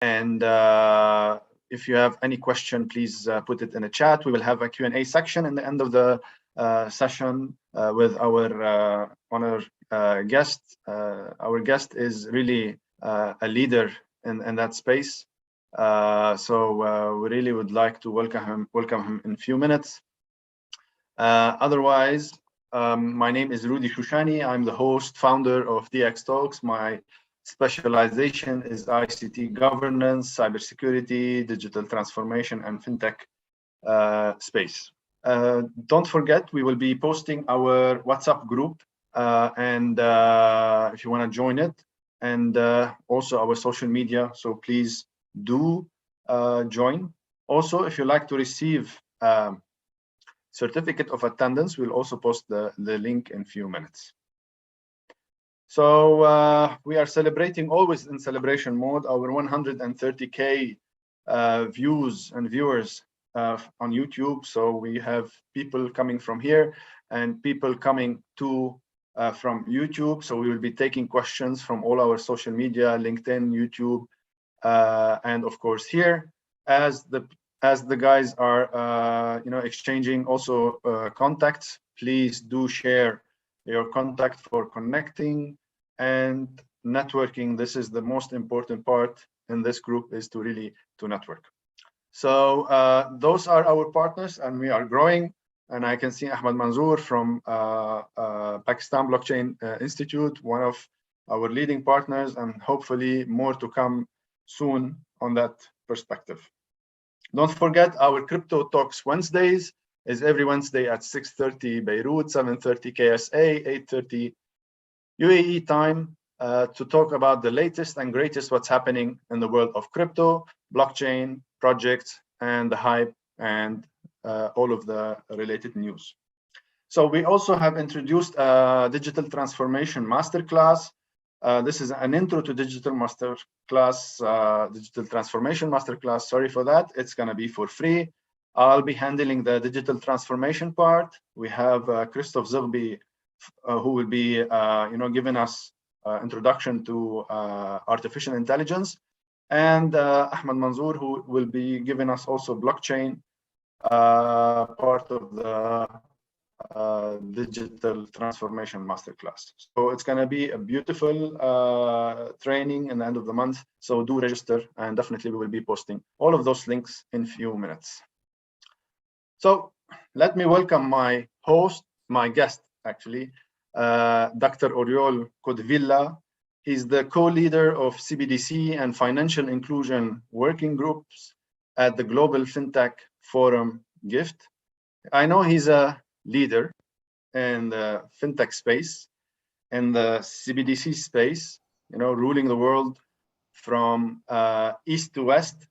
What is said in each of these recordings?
And if you have any question, please put it in the chat. We will have a Q&A section in the end of the session with our honored guest. Our guest is really a leader in that space. So we really would like to welcome him in a few minutes. Otherwise, my name is Rudy Shoushany. I'm the host, founder of Dxtalks. My specialization is ICT governance, cybersecurity, digital transformation, and FinTech space. Don't forget, we will be posting our WhatsApp group, and if you want to join it, and also our social media. So please do join. Also, if you like to receive certificate of attendance, we'll also post the link in a few minutes. So we are celebrating, always in celebration mode, our 130K views and viewers on YouTube. So we have people coming from here and people coming from YouTube. So we will be taking questions from all our social media, LinkedIn, YouTube, and of course here, as the guys are exchanging also contacts. Please do share your contact for connecting and networking. This is the most important part in this group, is to really network. So those are our partners, and we are growing. And I can see Ahmed Manzoor from Pakistan Blockchain Institute, one of our leading partners, and hopefully more to come soon on that perspective. Don't forget, our Crypto Talks Wednesdays is every Wednesday at 6:30 Beirut, 7:30 KSA, 8:30 UAE time, to talk about the latest and greatest what's happening in the world of crypto, blockchain, projects, and the hype, and all of the related news. So we also have introduced a digital transformation masterclass. This is an intro to digital digital transformation masterclass. Sorry for that. It's going to be for free. I'll be handling the digital transformation part. We have Christoph Zerbi, who will be, giving us introduction to artificial intelligence, and Ahmed Manzoor, who will be giving us also blockchain part of the digital transformation masterclass. So it's going to be a beautiful training in the end of the month. So do register, and definitely we will be posting all of those links in a few minutes. So let me welcome my host, my guest actually, Dr. Oriol Caudevilla. He's the co-leader of CBDC and financial inclusion working groups at the Global FinTech Forum GIFT. I know he's a leader in the FinTech space, in the CBDC space, ruling the world from east to west.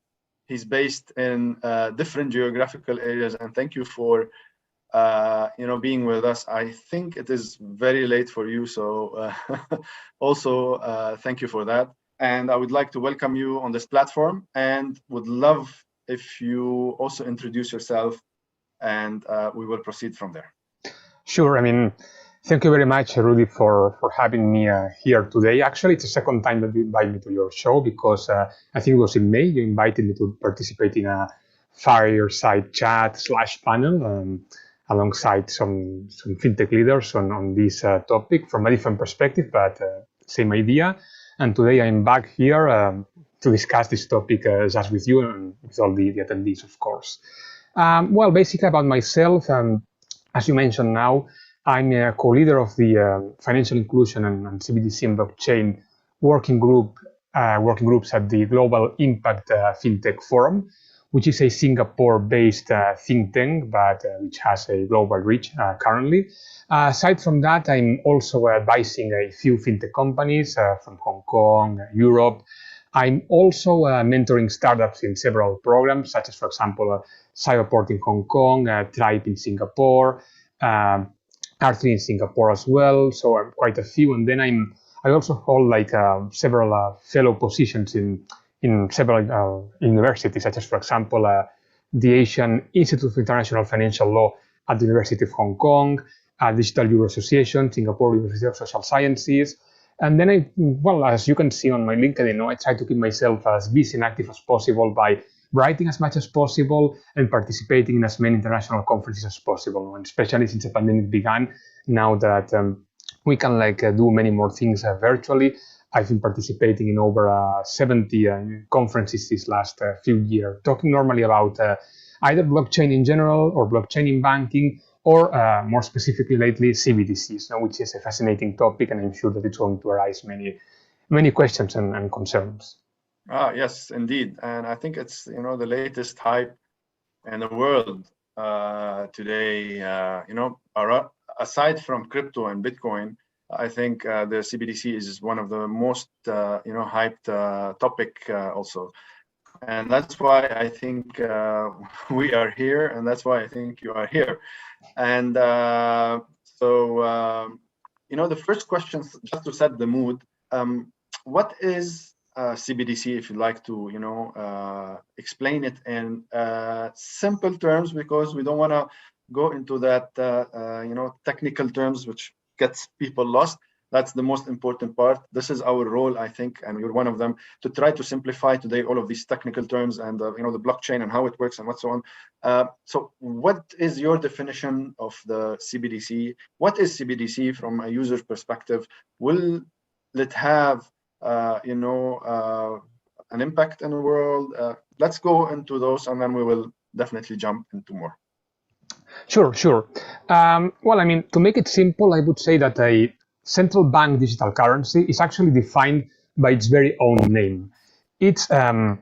He's based in different geographical areas, and thank you for being with us. I think it is very late for you, so also thank you for that. And I would like to welcome you on this platform, and would love if you also introduce yourself, and we will proceed from there. Sure. I mean, thank you very much, Rudy, for having me here today. Actually, it's the second time that you invite me to your show, because I think it was in May you invited me to participate in a fireside chat / panel alongside some fintech leaders on this topic from a different perspective, but same idea. And today I'm back here to discuss this topic just with you and with all the attendees, of course. Well, basically about myself, as you mentioned now, I'm a co-leader of the Financial Inclusion and CBDC and Blockchain working groups at the Global Impact FinTech Forum, which is a Singapore-based think tank, but which has a global reach currently. Aside from that, I'm also advising a few fintech companies from Hong Kong, Europe. I'm also mentoring startups in several programs, such as, for example, Cyberport in Hong Kong, Tribe in Singapore, R3 in Singapore as well. So I'm quite a few. And then I also hold like several fellow positions in several universities, such as, for example, the Asian Institute of International Financial Law at the University of Hong Kong, Digital Euro Association, Singapore University of Social Sciences, And then well, as you can see on my LinkedIn, I try to keep myself as busy and active as possible by writing as much as possible and participating in as many international conferences as possible. And especially since the pandemic began, now that we can do many more things virtually, I've been participating in over 70 conferences this last few years, talking normally about either blockchain in general or blockchain in banking, or more specifically lately, CBDCs, which is a fascinating topic, and I'm sure that it's going to arise many questions and concerns. Yes, indeed. And I think it's, the latest hype in the world today, aside from crypto and Bitcoin, I think the CBDC is one of the most, hyped topic also. And that's why I think we are here, and that's why I think you are here. And the first question, just to set the mood, what is CBDC, if you'd like to, explain it in simple terms, because we don't want to go into that, technical terms, which gets people lost. That's the most important part. This is our role, I think, and you're one of them, to try to simplify today all of these technical terms and the blockchain and how it works and what's so on. So what is your definition of the CBDC? What is CBDC from a user's perspective? Will it have an impact in the world? Let's go into those, and then we will definitely jump into more. Sure. Well, I mean, to make it simple, I would say that a central bank digital currency is actually defined by its very own name. It's a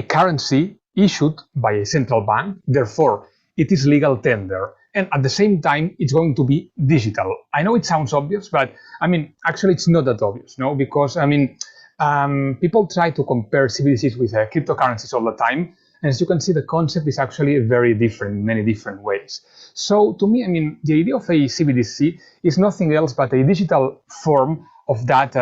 currency issued by a central bank, therefore it is legal tender, and at the same time it's going to be digital. I know it sounds obvious, but I mean, actually it's not that obvious, because I mean, people try to compare CBDCs with cryptocurrencies all the time. And as you can see, the concept is actually very different in many different ways. So to me, I mean, the idea of a CBDC is nothing else but a digital form of that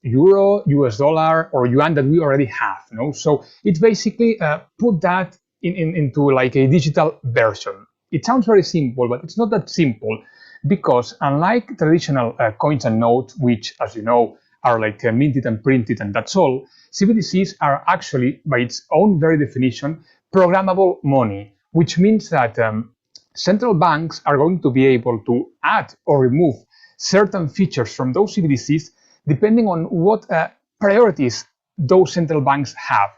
euro, US dollar, or yuan that we already have. So it's basically put that into like a digital version. It sounds very simple, but it's not that simple, because unlike traditional coins and notes, which, as you know, are like minted and printed and that's all, CBDCs are actually, by its own very definition, programmable money, which means that central banks are going to be able to add or remove certain features from those CBDCs depending on what priorities those central banks have.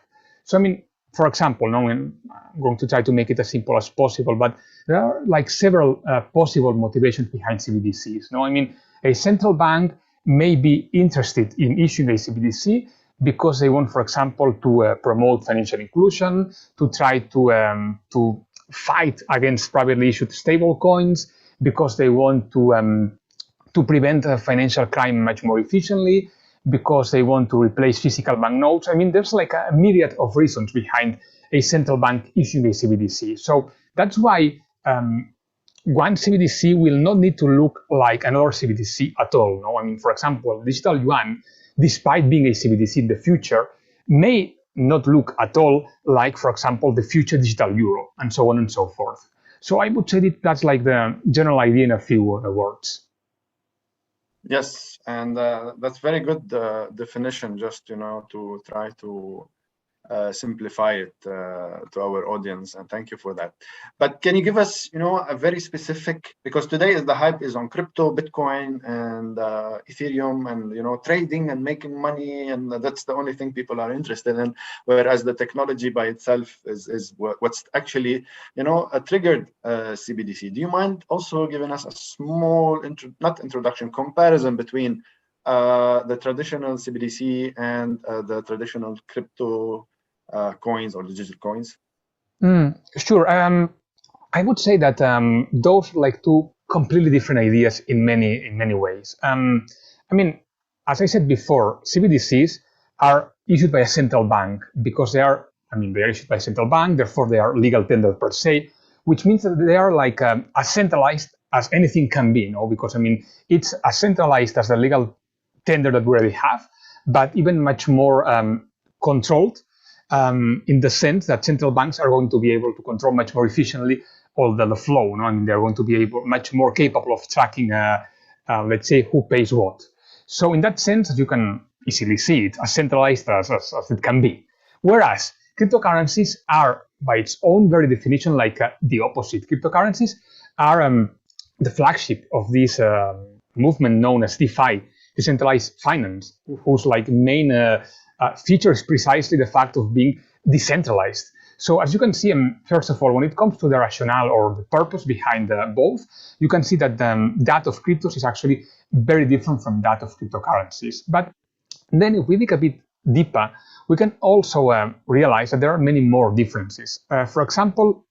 So, I mean, for example, now I'm going to try to make it as simple as possible, but there are like several possible motivations behind CBDCs. I mean, a central bank may be interested in issuing a CBDC because they want, for example, to promote financial inclusion, to try to fight against privately issued stable coins, because they want to prevent financial crime much more efficiently, because they want to replace physical banknotes. I mean, there's like a myriad of reasons behind a central bank issuing a CBDC. So that's why one CBDC will not need to look like another CBDC at all. I mean, for example, digital yuan, despite being a CBDC in the future, may not look at all like, for example, the future digital euro, and so on and so forth. So I would say that that's like the general idea in a few words. Yes, and that's very good definition, just to try to simplify it to our audience, and thank you for that. But can you give us a very specific, because today the hype is on crypto, Bitcoin, and Ethereum, and trading and making money, and that's the only thing people are interested in, whereas the technology by itself is what's actually triggered CBDC. Do you mind also giving us a small comparison between the traditional CBDC and the traditional crypto coins or digital coins? Sure. I would say that those are like two completely different ideas in many ways. I mean, as I said before, CBDCs are issued by a central bank because they are issued by a central bank, therefore they are legal tender per se, which means that they are like as centralized as anything can be, because it's as centralized as the legal tender that we already have, but even much more controlled, in the sense that central banks are going to be able to control much more efficiently all the flow. They're going to be much more capable of tracking, let's say, who pays what. So in that sense, you can easily see it as centralized as it can be. Whereas cryptocurrencies are, by its own very definition, like the opposite. Cryptocurrencies are the flagship of this movement known as DeFi, decentralized finance, whose like main feature is precisely the fact of being decentralized. So as you can see, first of all, when it comes to the rationale or the purpose behind both, you can see that that of cryptos is actually very different from that of cryptocurrencies. But then if we dig a bit deeper, we can also realize that there are many more differences. For example,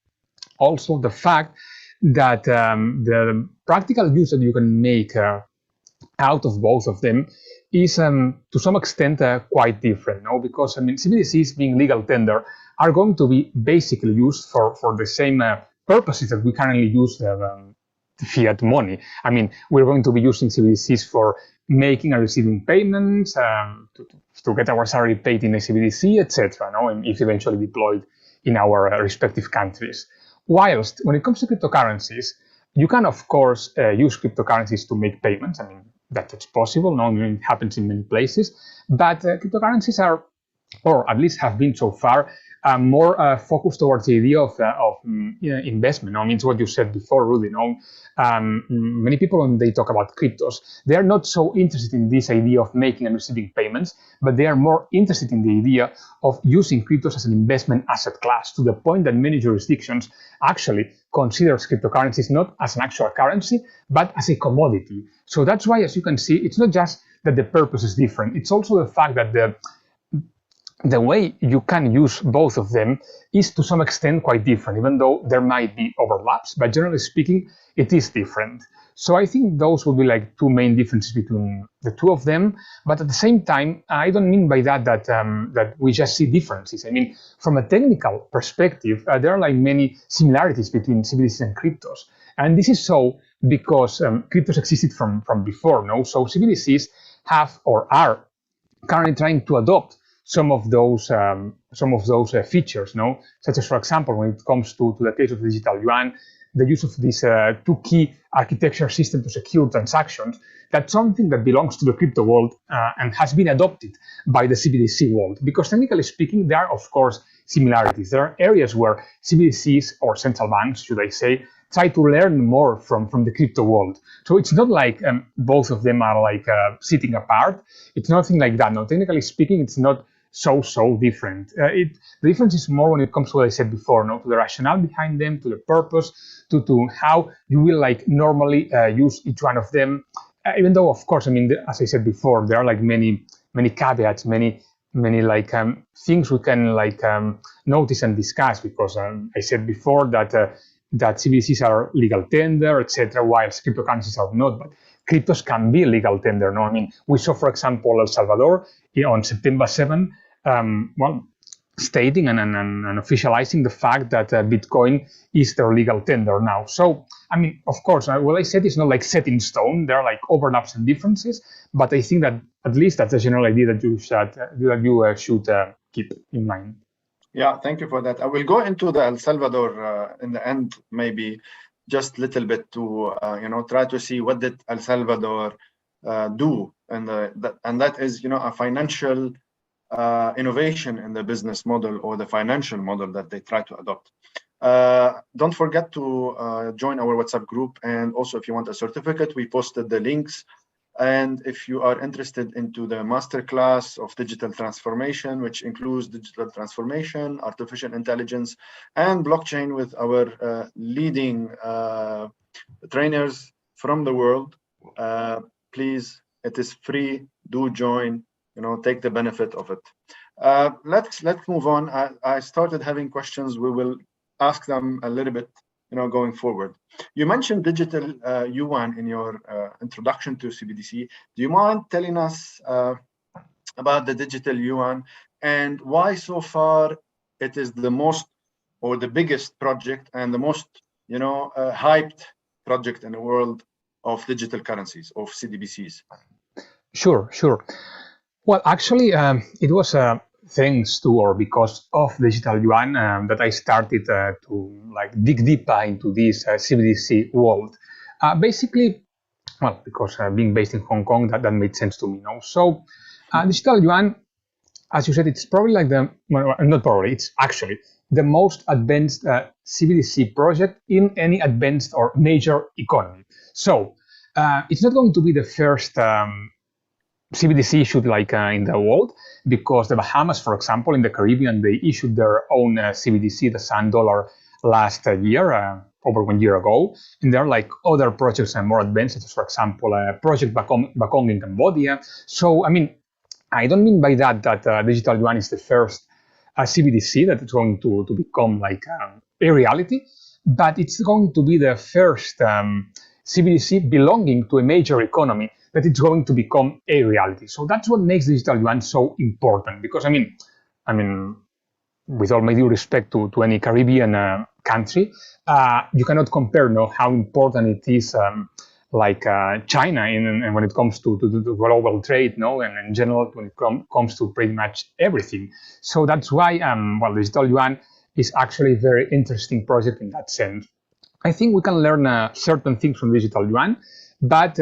also the fact that the practical use that you can make out of both of them is to some extent quite different, no? Because CBDCs being legal tender are going to be basically used for the same purposes that we currently use fiat money. We're going to be using CBDCs for making and receiving payments, to get our salary paid in a CBDC, etc. No? And if eventually deployed in our respective countries. Whilst when it comes to cryptocurrencies, you can of course use cryptocurrencies to make payments. That's possible. No, it happens in many places. But cryptocurrencies are, or at least have been so far, more focused towards the idea of investment. It's what you said before, Rudy. Many people, when they talk about cryptos, they are not so interested in this idea of making and receiving payments, but they are more interested in the idea of using cryptos as an investment asset class, to the point that many jurisdictions actually considers cryptocurrencies not as an actual currency, but as a commodity. So that's why, as you can see, it's not just that the purpose is different, it's also the fact that the way you can use both of them is to some extent quite different, even though there might be overlaps, but generally speaking, it is different. So I think those would be like two main differences between the two of them. But at the same time, I don't mean by that that we just see differences. From a technical perspective, there are like many similarities between CBDCs and cryptos. And this is so because cryptos existed from before, no? So CBDCs have or are currently trying to adopt some of those features, no? Such as, for example, when it comes to the case of digital yuan, the use of this two-key architecture system to secure transactions. That's something that belongs to the crypto world and has been adopted by the CBDC world. Because technically speaking, there are, of course, similarities. There are areas where CBDCs, or central banks, should I say, try to learn more from the crypto world. So it's not like both of them are like sitting apart. It's nothing like that. No, technically speaking, it's not so different. The difference is more when it comes to what I said before, no, to the rationale behind them, to the purpose, to how you will like normally use each one of them. Even though, of course, as I said before, there are like many caveats, many like things we can like notice and discuss, because I said before that CBDCs are legal tender, etc., while cryptocurrencies are not. But cryptos can be legal tender. No, we saw, for example, El Salvador on September 7, stating and officializing the fact that Bitcoin is their legal tender now. So, of course, what I said is not like set in stone. There are like overlaps and differences, but I think that at least that's a general idea that you should keep in mind. Yeah, thank you for that. I will go into the El Salvador in the end, maybe just a little bit to try to see what did El Salvador do, and that is a financial innovation in the business model or the financial model that they try to adopt. Don't forget to join our WhatsApp group, and also if you want a certificate, we posted the links. And if you are interested into the masterclass of digital transformation, which includes digital transformation, artificial intelligence, and blockchain with our leading trainers from the world, please, it is free. Do join. Take the benefit of it. Let's move on. I started having questions. We will ask them a little bit, going forward. You mentioned digital yuan in your introduction to CBDC. Do you mind telling us about the digital yuan and why so far it is the most or the biggest project and the most hyped project in the world of digital currencies, of CBDCs? Sure. Well, actually, it was thanks to or because of digital yuan that I started to like dig deeper into this CBDC world. Basically, well, because being based in Hong Kong, that made sense to me. So digital yuan, as you said, it's probably like not probably, it's actually the most advanced CBDC project in any advanced or major economy. So it's not going to be the first CBDC issued like in the world, because the Bahamas, for example, in the Caribbean, they issued their own CBDC, the Sand Dollar, last year, over 1 year ago. And there are like other projects and more advanced, such as, for example, Project Bakong in Cambodia. So, I mean, I don't mean by that digital yuan is the first CBDC that is going to become like a reality, but it's going to be the first CBDC belonging to a major economy that it's going to become a reality. So that's what makes digital yuan so important. Because I mean, with all my due respect to any Caribbean country, you cannot compare how important it is like China and when it comes to global trade, and in general when it comes to pretty much everything. So that's why, well, digital yuan is actually a very interesting project in that sense. I think we can learn certain things from digital yuan, but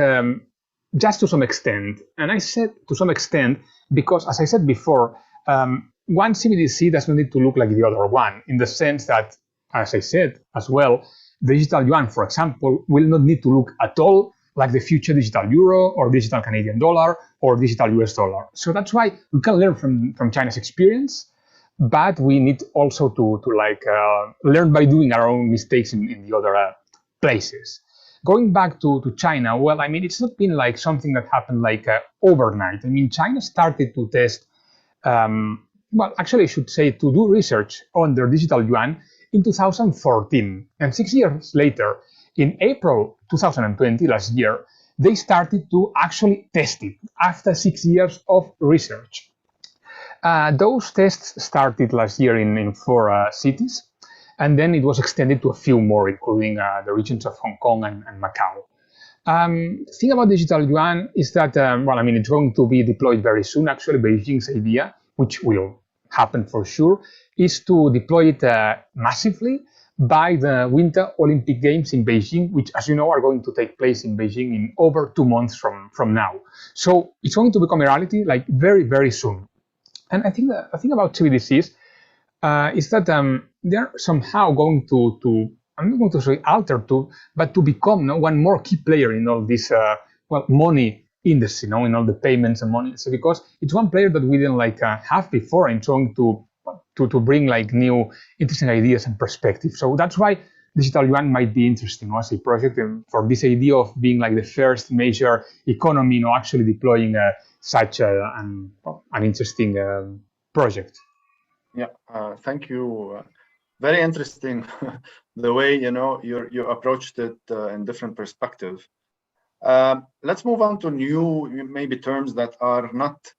just to some extent. And I said to some extent because, as I said before, one CBDC does not need to look like the other one, in the sense that, as I said as well, digital yuan, for example, will not need to look at all like the future digital euro or digital Canadian dollar or digital US dollar. So that's why we can learn from China's experience, but we need also to learn by doing our own mistakes in the other places. Going back to China, well, I mean, it's not been like something that happened like overnight. I mean, China started to test, well, actually, I should say, to do research on their digital yuan in 2014. And 6 years later, in April 2020, last year, they started to actually test it after 6 years of research. Those tests started last year in 4 cities, and then it was extended to a few more, including the regions of Hong Kong and Macau. The thing about digital yuan is that, well, I mean, it's going to be deployed very soon. Actually, Beijing's idea, which will happen for sure, is to deploy it massively by the Winter Olympic Games in Beijing, which, as you know, are going to take place in Beijing in over 2 months from now. So it's going to become a reality like very, very soon. And I think the thing about CBDCs is that they're somehow going to I'm not going to say alter to, but to become one more key player in all this well, money industry, in all the payments and money. So because it's one player that we didn't like have before, and trying to bring like new interesting ideas and perspectives. So that's why digital yuan might be interesting as a project, and for this idea of being like the first major economy, actually deploying such an interesting project. Yeah, thank you. Very interesting the way you approached it in different perspectives. Let's move on to new maybe terms that are not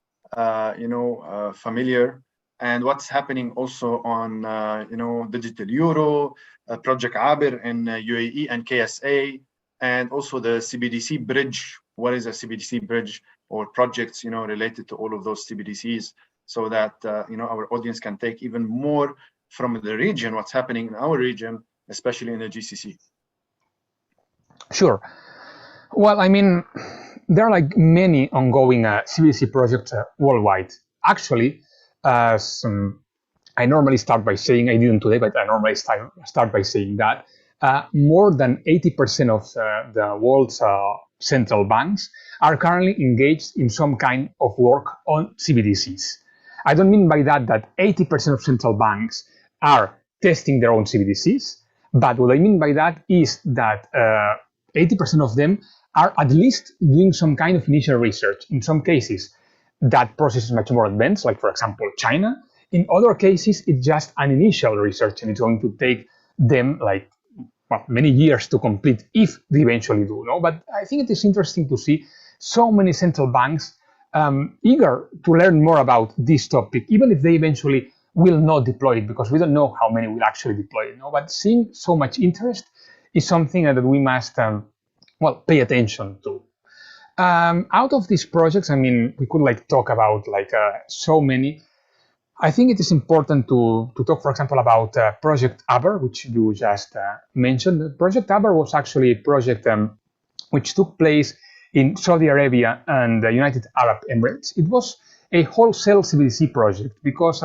familiar, and what's happening also on digital euro, Project Aber in UAE and KSA, and also the CBDC bridge. What is a CBDC bridge, or projects related to all of those CBDCs, so that our audience can take even more from the region, what's happening in our region, especially in the GCC. Sure. Well, I mean, there are like many ongoing CBDC projects worldwide. Actually, I normally start by saying, I didn't today, but I normally start by saying that more than 80% of the world's central banks are currently engaged in some kind of work on CBDCs. I don't mean by that 80% of central banks are testing their own CBDCs, but what I mean by that is that 80% of them are at least doing some kind of initial research. In some cases, that process is much more advanced, like, for example, China. In other cases, it's just an initial research, and it's going to take them like many years to complete, if they eventually do. But I think it is interesting to see so many central banks eager to learn more about this topic, even if they eventually will not deploy it, because we don't know how many will actually deploy it. But seeing so much interest is something that we must well, pay attention to. Out of these projects, I mean, we could like talk about like so many. I think it is important to talk, for example, about Project Aber, which you just mentioned. Project Aber was actually a project which took place in Saudi Arabia and the United Arab Emirates. It was a wholesale CBDC project because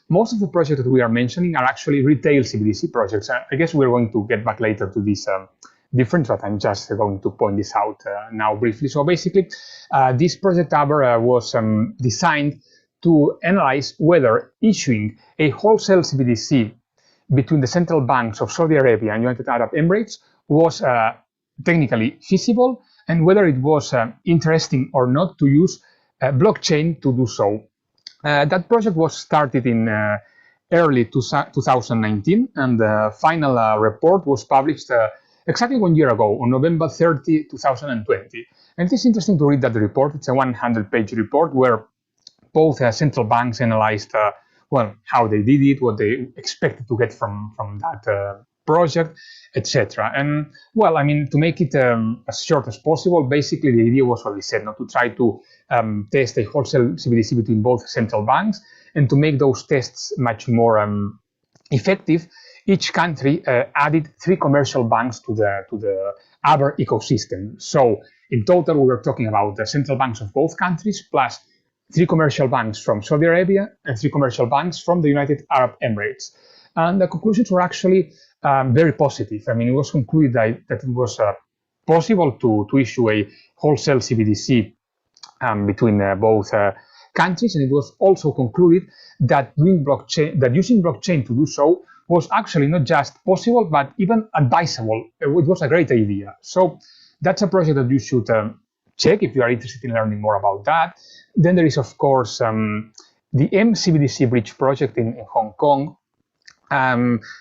most of the projects that we are mentioning are actually retail CBDC projects. I guess we're going to get back later to this difference, but I'm just going to point this out now briefly. So basically, this project Aber was designed to analyze whether issuing a wholesale CBDC between the central banks of Saudi Arabia and United Arab Emirates was technically feasible, and whether it was interesting or not to use blockchain to do so. That project was started in early 2019, and the final report was published exactly 1 year ago, on November 30, 2020. And it is interesting to read that report. It's a 100-page report where both central banks analyzed well, how they did it, what they expected to get from that project, etc. And well, I mean, to make it as short as possible, basically the idea was what we said, not to try to test a wholesale CBDC between both central banks, and to make those tests much more effective. Each country added 3 commercial banks to the Aber ecosystem. So in total, we were talking about the central banks of both countries plus 3 commercial banks from Saudi Arabia and 3 commercial banks from the United Arab Emirates. And the conclusions were actually very positive. I mean, it was concluded that it was possible to issue a wholesale CBDC between both countries, and it was also concluded that using blockchain to do so was actually not just possible, but even advisable. It was a great idea. So that's a project that you should check if you are interested in learning more about that. Then there is, of course, the CBDC Bridge project in Hong Kong.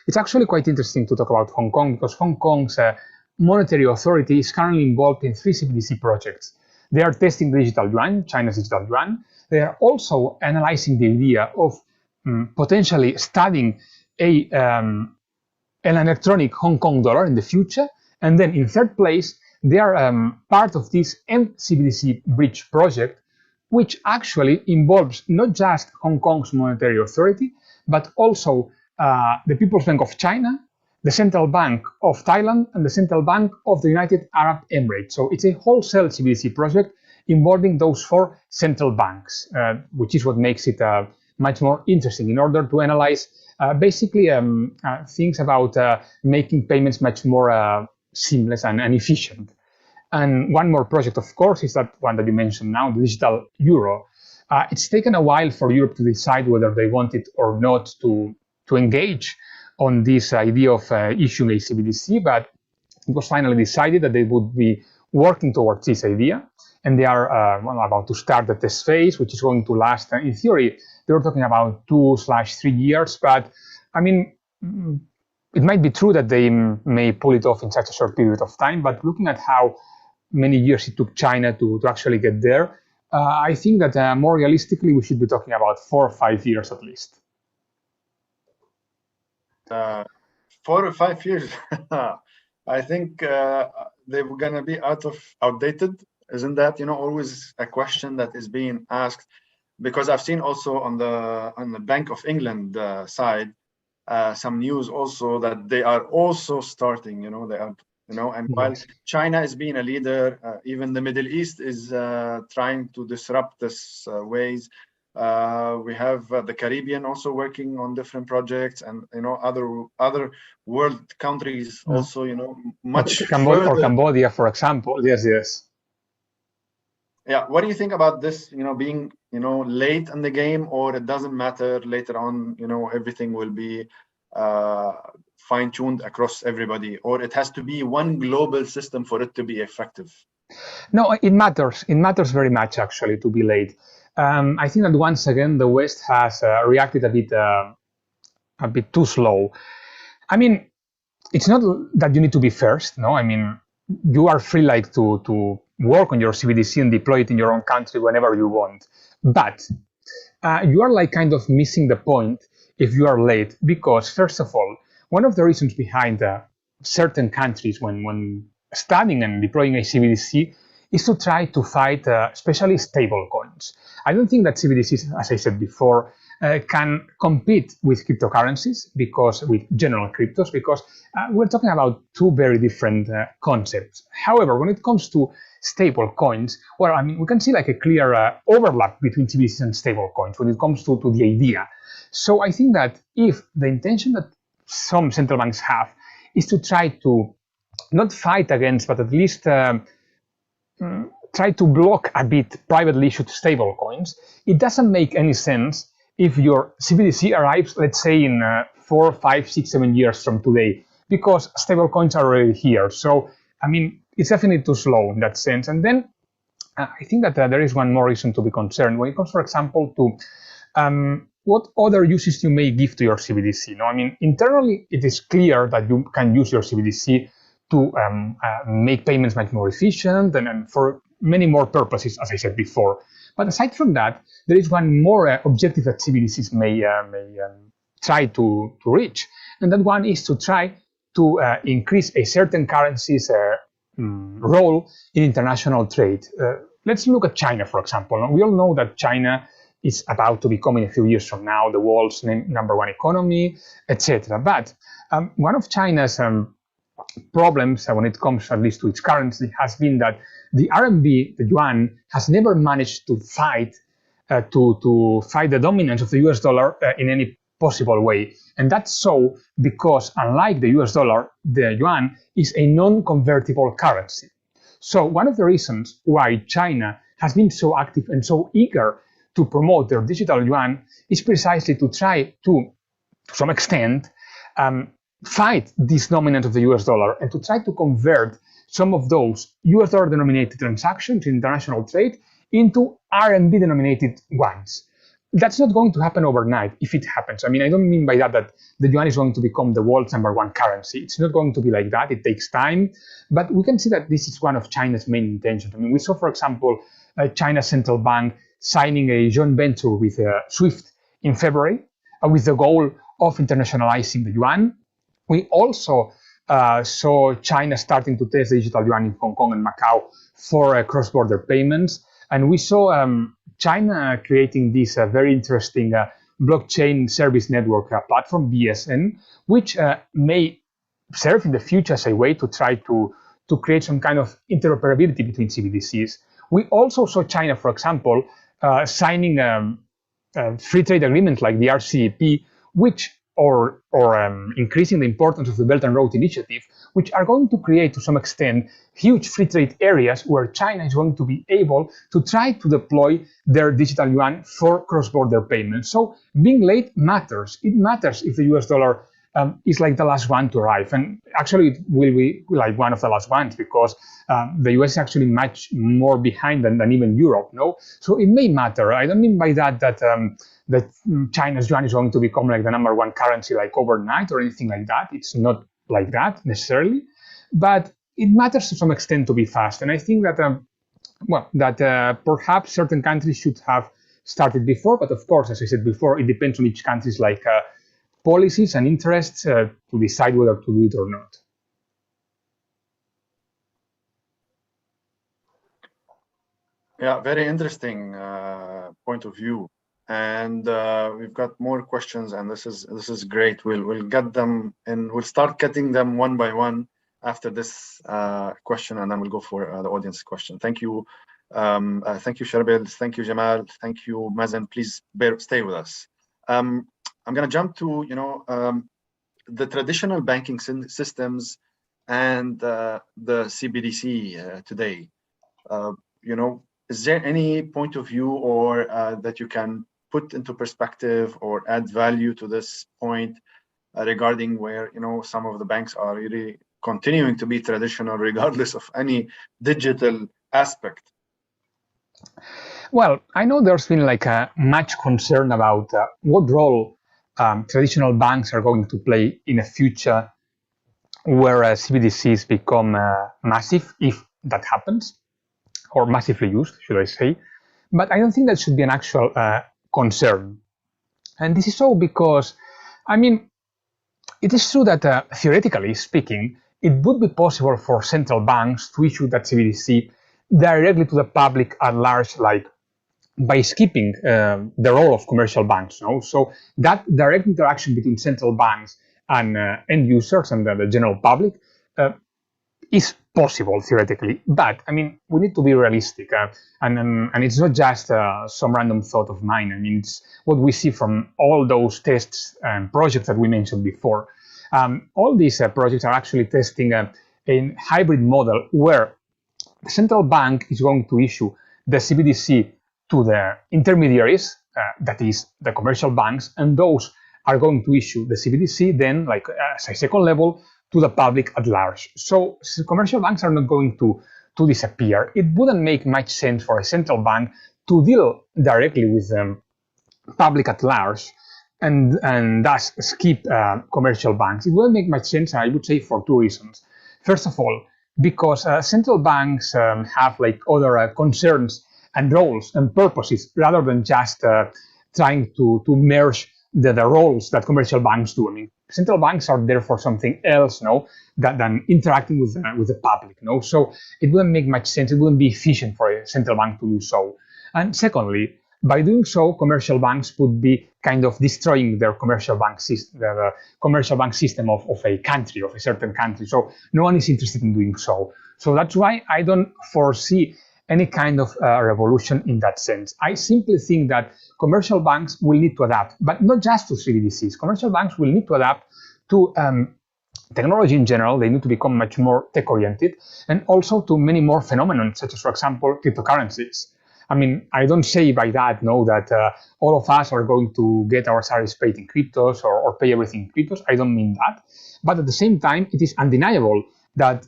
It's actually quite interesting to talk about Hong Kong because Hong Kong's monetary authority is currently involved in 3 CBDC projects. They are testing the digital yuan, China's digital yuan. They are also analyzing the idea of potentially studying an electronic Hong Kong dollar in the future. And then in third place, they are part of this CBDC Bridge project, which actually involves not just Hong Kong's monetary authority, but also the People's Bank of China, the Central Bank of Thailand, and the Central Bank of the United Arab Emirates. So it's a wholesale CBDC project involving those 4 central banks, which is what makes it much more interesting in order to analyze basically things about making payments much more seamless and efficient. And one more project, of course, is that one that you mentioned now, the digital euro. It's taken a while for Europe to decide whether they wanted or not to engage on this idea of issuing a CBDC, but it was finally decided that they would be working towards this idea. And they are about to start the test phase, which is going to last, in theory, they were talking about 2/3 years, but I mean, it might be true that they may pull it off in such a short period of time, but looking at how many years it took China to actually get there, I think that more realistically, we should be talking about 4 or 5 years at least. 4 or 5 years. I think they were going to be outdated. Isn't that, always a question that is being asked? Because I've seen also on the Bank of England side some news also that they are also starting. They are, and while China is being a leader, even the Middle East is trying to disrupt this ways. We have the Caribbean also working on different projects, and other world countries also, much further. Or Cambodia, for example. Yes. Yeah. What do you think about this? Being late in the game, or it doesn't matter later on? Everything will be fine-tuned across everybody, or it has to be one global system for it to be effective? No, it matters. It matters very much actually to be late. I think that once again the West has reacted a bit too slow. I mean, it's not that you need to be first. No, I mean, you are free to work on your CBDC and deploy it in your own country whenever you want. But you are kind of missing the point if you are late, because first of all, one of the reasons behind certain countries when studying and deploying a CBDC is to try to fight especially stable coins. I don't think that CBDCs, as I said before, can compete with cryptocurrencies, because with general cryptos, because we're talking about two very different concepts. However, when it comes to stable coins, well, I mean, we can see like a clear overlap between CBDCs and stable coins when it comes to the idea. So I think that if the intention that some central banks have is to try to not fight against, but at least try to block a bit privately issued stable coins, it doesn't make any sense if your CBDC arrives, let's say, in 4, 5, 6, 7 years from today, because stable coins are already here. So, I mean, it's definitely too slow in that sense. And then I think that there is one more reason to be concerned when it comes, for example, to what other uses you may give to your CBDC. No, I mean, internally, it is clear that you can use your CBDC to make payments much more efficient and for many more purposes, as I said before. But aside from that, there is one more objective that CBDCs may try to reach, and that one is to try to increase a certain currency's role in international trade. Let's look at China, for example. We all know that China is about to become, in a few years from now, the world's #1 economy, etc. But one of China's problems when it comes at least to its currency has been that the RMB, the yuan, has never managed to fight the dominance of the US dollar in any possible way. And that's so because, unlike the US dollar, the yuan is a non-convertible currency. So one of the reasons why China has been so active and so eager to promote their digital yuan is precisely to try to some extent, fight this dominance of the US dollar and to try to convert some of those US dollar denominated transactions in international trade into RMB denominated ones. That's not going to happen overnight if it happens. I mean, I don't mean by that that the yuan is going to become the world's #1 currency. It's not going to be like that. It takes time. But we can see that this is one of China's main intentions. I mean, we saw, for example, China's central bank signing a joint venture with SWIFT in February with the goal of internationalizing the yuan. We also saw China starting to test the digital yuan in Hong Kong and Macau for cross-border payments. And we saw China creating this very interesting blockchain service network platform, BSN, which may serve in the future as a way to try to create some kind of interoperability between CBDCs. We also saw China, for example, signing free trade agreements like the RCEP, which or increasing the importance of the Belt and Road Initiative, which are going to create, to some extent, huge free trade areas where China is going to be able to try to deploy their digital yuan for cross-border payments. So being late matters. It matters if the US dollar is like the last one to arrive. And actually, it will be like one of the last ones because the US is actually much more behind than even Europe, no? So it may matter. I don't mean by that that China's yuan is going to become like the #1 currency like overnight or anything like that. It's not like that necessarily, but it matters to some extent to be fast. And I think that perhaps certain countries should have started before, but of course, as I said before, it depends on each country's like policies and interests to decide whether to do it or not. Yeah, very interesting point of view. And we've got more questions, and this is great. We'll get them, and we'll start getting them one by one after this question, and then we'll go for the audience question. Thank you, Sharbil. Thank you, Jamal. Thank you, Mazen. Please stay with us. I'm going to jump to the traditional banking systems and the CBDC today. Is there any point of view or that you can put into perspective or add value to this point regarding where some of the banks are really continuing to be traditional regardless of any digital aspect? Well, I know there's been like much concern about what role traditional banks are going to play in a future where CBDCs become massive, if that happens, or massively used, should I say. But I don't think that should be an actual concern. And this is so because, I mean, it is true that theoretically speaking, it would be possible for central banks to issue that CBDC directly to the public at large, like by skipping the role of commercial banks. No? So that direct interaction between central banks and end users and the general public is possible theoretically, but I mean we need to be realistic, and it's not just some random thought of mine. I mean it's what we see from all those tests and projects that we mentioned before. All these projects are actually testing a hybrid model where the central bank is going to issue the CBDC to the intermediaries, that is the commercial banks, and those are going to issue the CBDC then, like as a second level, to the public at large. So commercial banks are not going to disappear. It wouldn't make much sense for a central bank to deal directly with the public at large and thus skip commercial banks. It wouldn't make much sense, I would say, for two reasons. First of all, because central banks have like other concerns and roles and purposes rather than just trying to merge the roles that commercial banks do. I mean, central banks are there for something else, no, than interacting with the public, no. So it wouldn't make much sense. It wouldn't be efficient for a central bank to do so. And secondly, by doing so, commercial banks would be kind of destroying their commercial bank system, the commercial bank system of a country, of a certain country. So no one is interested in doing so. So that's why I don't foresee any kind of revolution in that sense. I simply think that commercial banks will need to adapt, but not just to CBDCs. Commercial banks will need to adapt to technology in general. They need to become much more tech-oriented, and also to many more phenomena, such as, for example, cryptocurrencies. I mean, I don't say by that, no, that all of us are going to get our salaries paid in cryptos or pay everything in cryptos. I don't mean that. But at the same time, it is undeniable that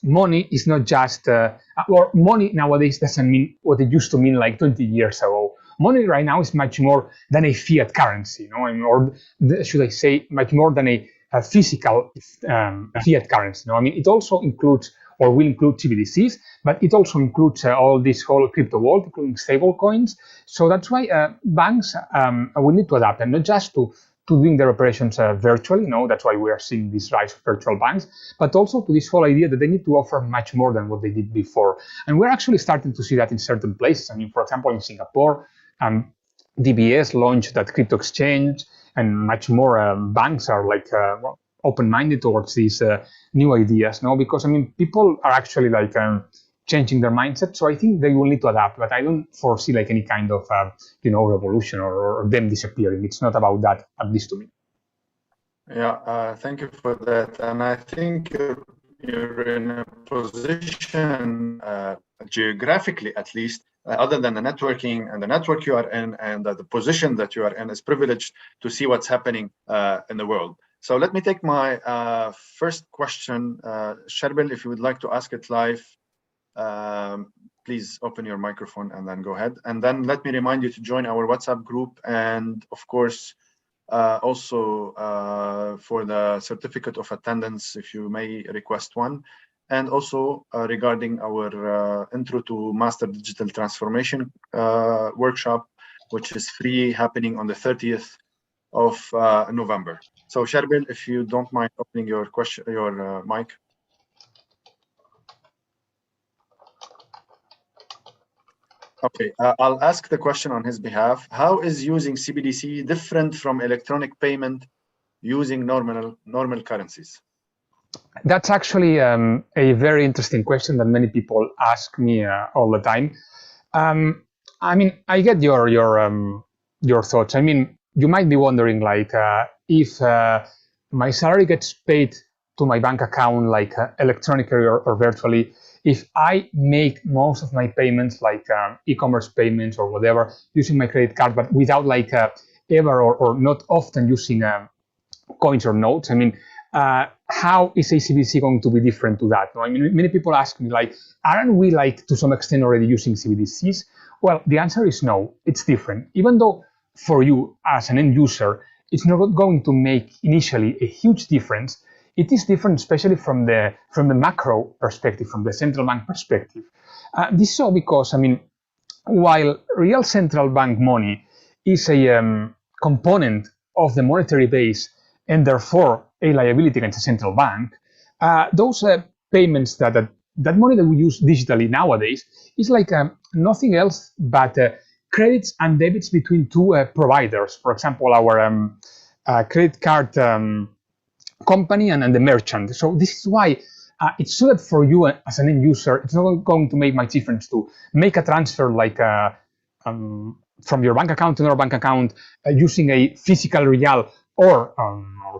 money is not just, or money nowadays doesn't mean what it used to mean like 20 years ago. Money right now is much more than a fiat currency, you know, or should I say, much more than a physical fiat currency. You know? I mean, it also includes, or will include CBDCs, but it also includes all this whole crypto world, including stable coins. So that's why banks will need to adapt, and not just to doing their operations virtually. You know, that's why we are seeing this rise of virtual banks, but also to this whole idea that they need to offer much more than what they did before. And we're actually starting to see that in certain places. I mean, for example, in Singapore, DBS launched that crypto exchange, and much more banks are like open-minded towards these new ideas. No, because I mean, people are actually like changing their mindset. So I think they will need to adapt, but I don't foresee like any kind of revolution or them disappearing. It's not about that, at least to me. Yeah, thank you for that. And I think you're in a position, geographically at least, other than the networking and the network you are in, and the position that you are in, is privileged to see what's happening in the world. So let me take my first question. Sherbil, if you would like to ask it live, please open your microphone and then go ahead. And then let me remind you to join our WhatsApp group, and of course, also for the certificate of attendance, if you may request one. And also regarding our Intro to Master Digital Transformation workshop, which is free, happening on the 30th of November. So Sherbil, if you don't mind opening your mic. Okay, I'll ask the question on his behalf. How is using CBDC different from electronic payment using normal currencies? That's actually a very interesting question that many people ask me all the time. I mean, I get your thoughts. I mean, you might be wondering, like, if my salary gets paid to my bank account, like electronically or virtually, if I make most of my payments, like e-commerce payments or whatever, using my credit card, but without like ever or not often using coins or notes, I mean, how is CBDC going to be different to that? I mean, many people ask me, like, aren't we like to some extent already using CBDCs? Well, the answer is no, it's different. Even though for you as an end user, it's not going to make initially a huge difference, it is different, especially from the macro perspective, from the central bank perspective. This is so because, I mean, while real central bank money is a component of the monetary base and therefore a liability against a central bank, those payments, that money that we use digitally nowadays is like nothing else but credits and debits between two providers. For example, our credit card company and the merchant. So this is why it's so that for you as an end user, it's not going to make much difference to make a transfer like from your bank account to another bank account using a physical real or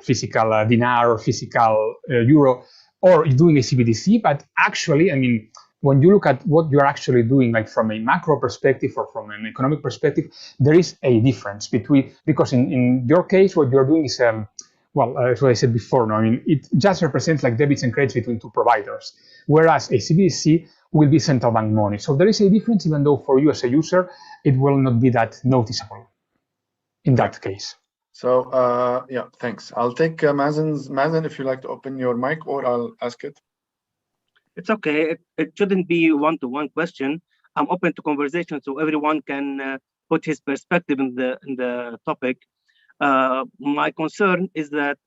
physical dinar or physical euro, or doing a CBDC. But actually, I mean, when you look at what you're actually doing, like from a macro perspective or from an economic perspective, there is a difference between, because in your case, what you're doing is, well, as I said before, no, I mean, it just represents like debits and credits between two providers, whereas a CBDC will be central bank money. So there is a difference, even though for you as a user, it will not be that noticeable in that case. So, yeah, thanks. I'll take Mazen, if you like to open your mic, or I'll ask it. It's okay. It shouldn't be one-to-one question. I'm open to conversation, so everyone can put his perspective in the topic. My concern is that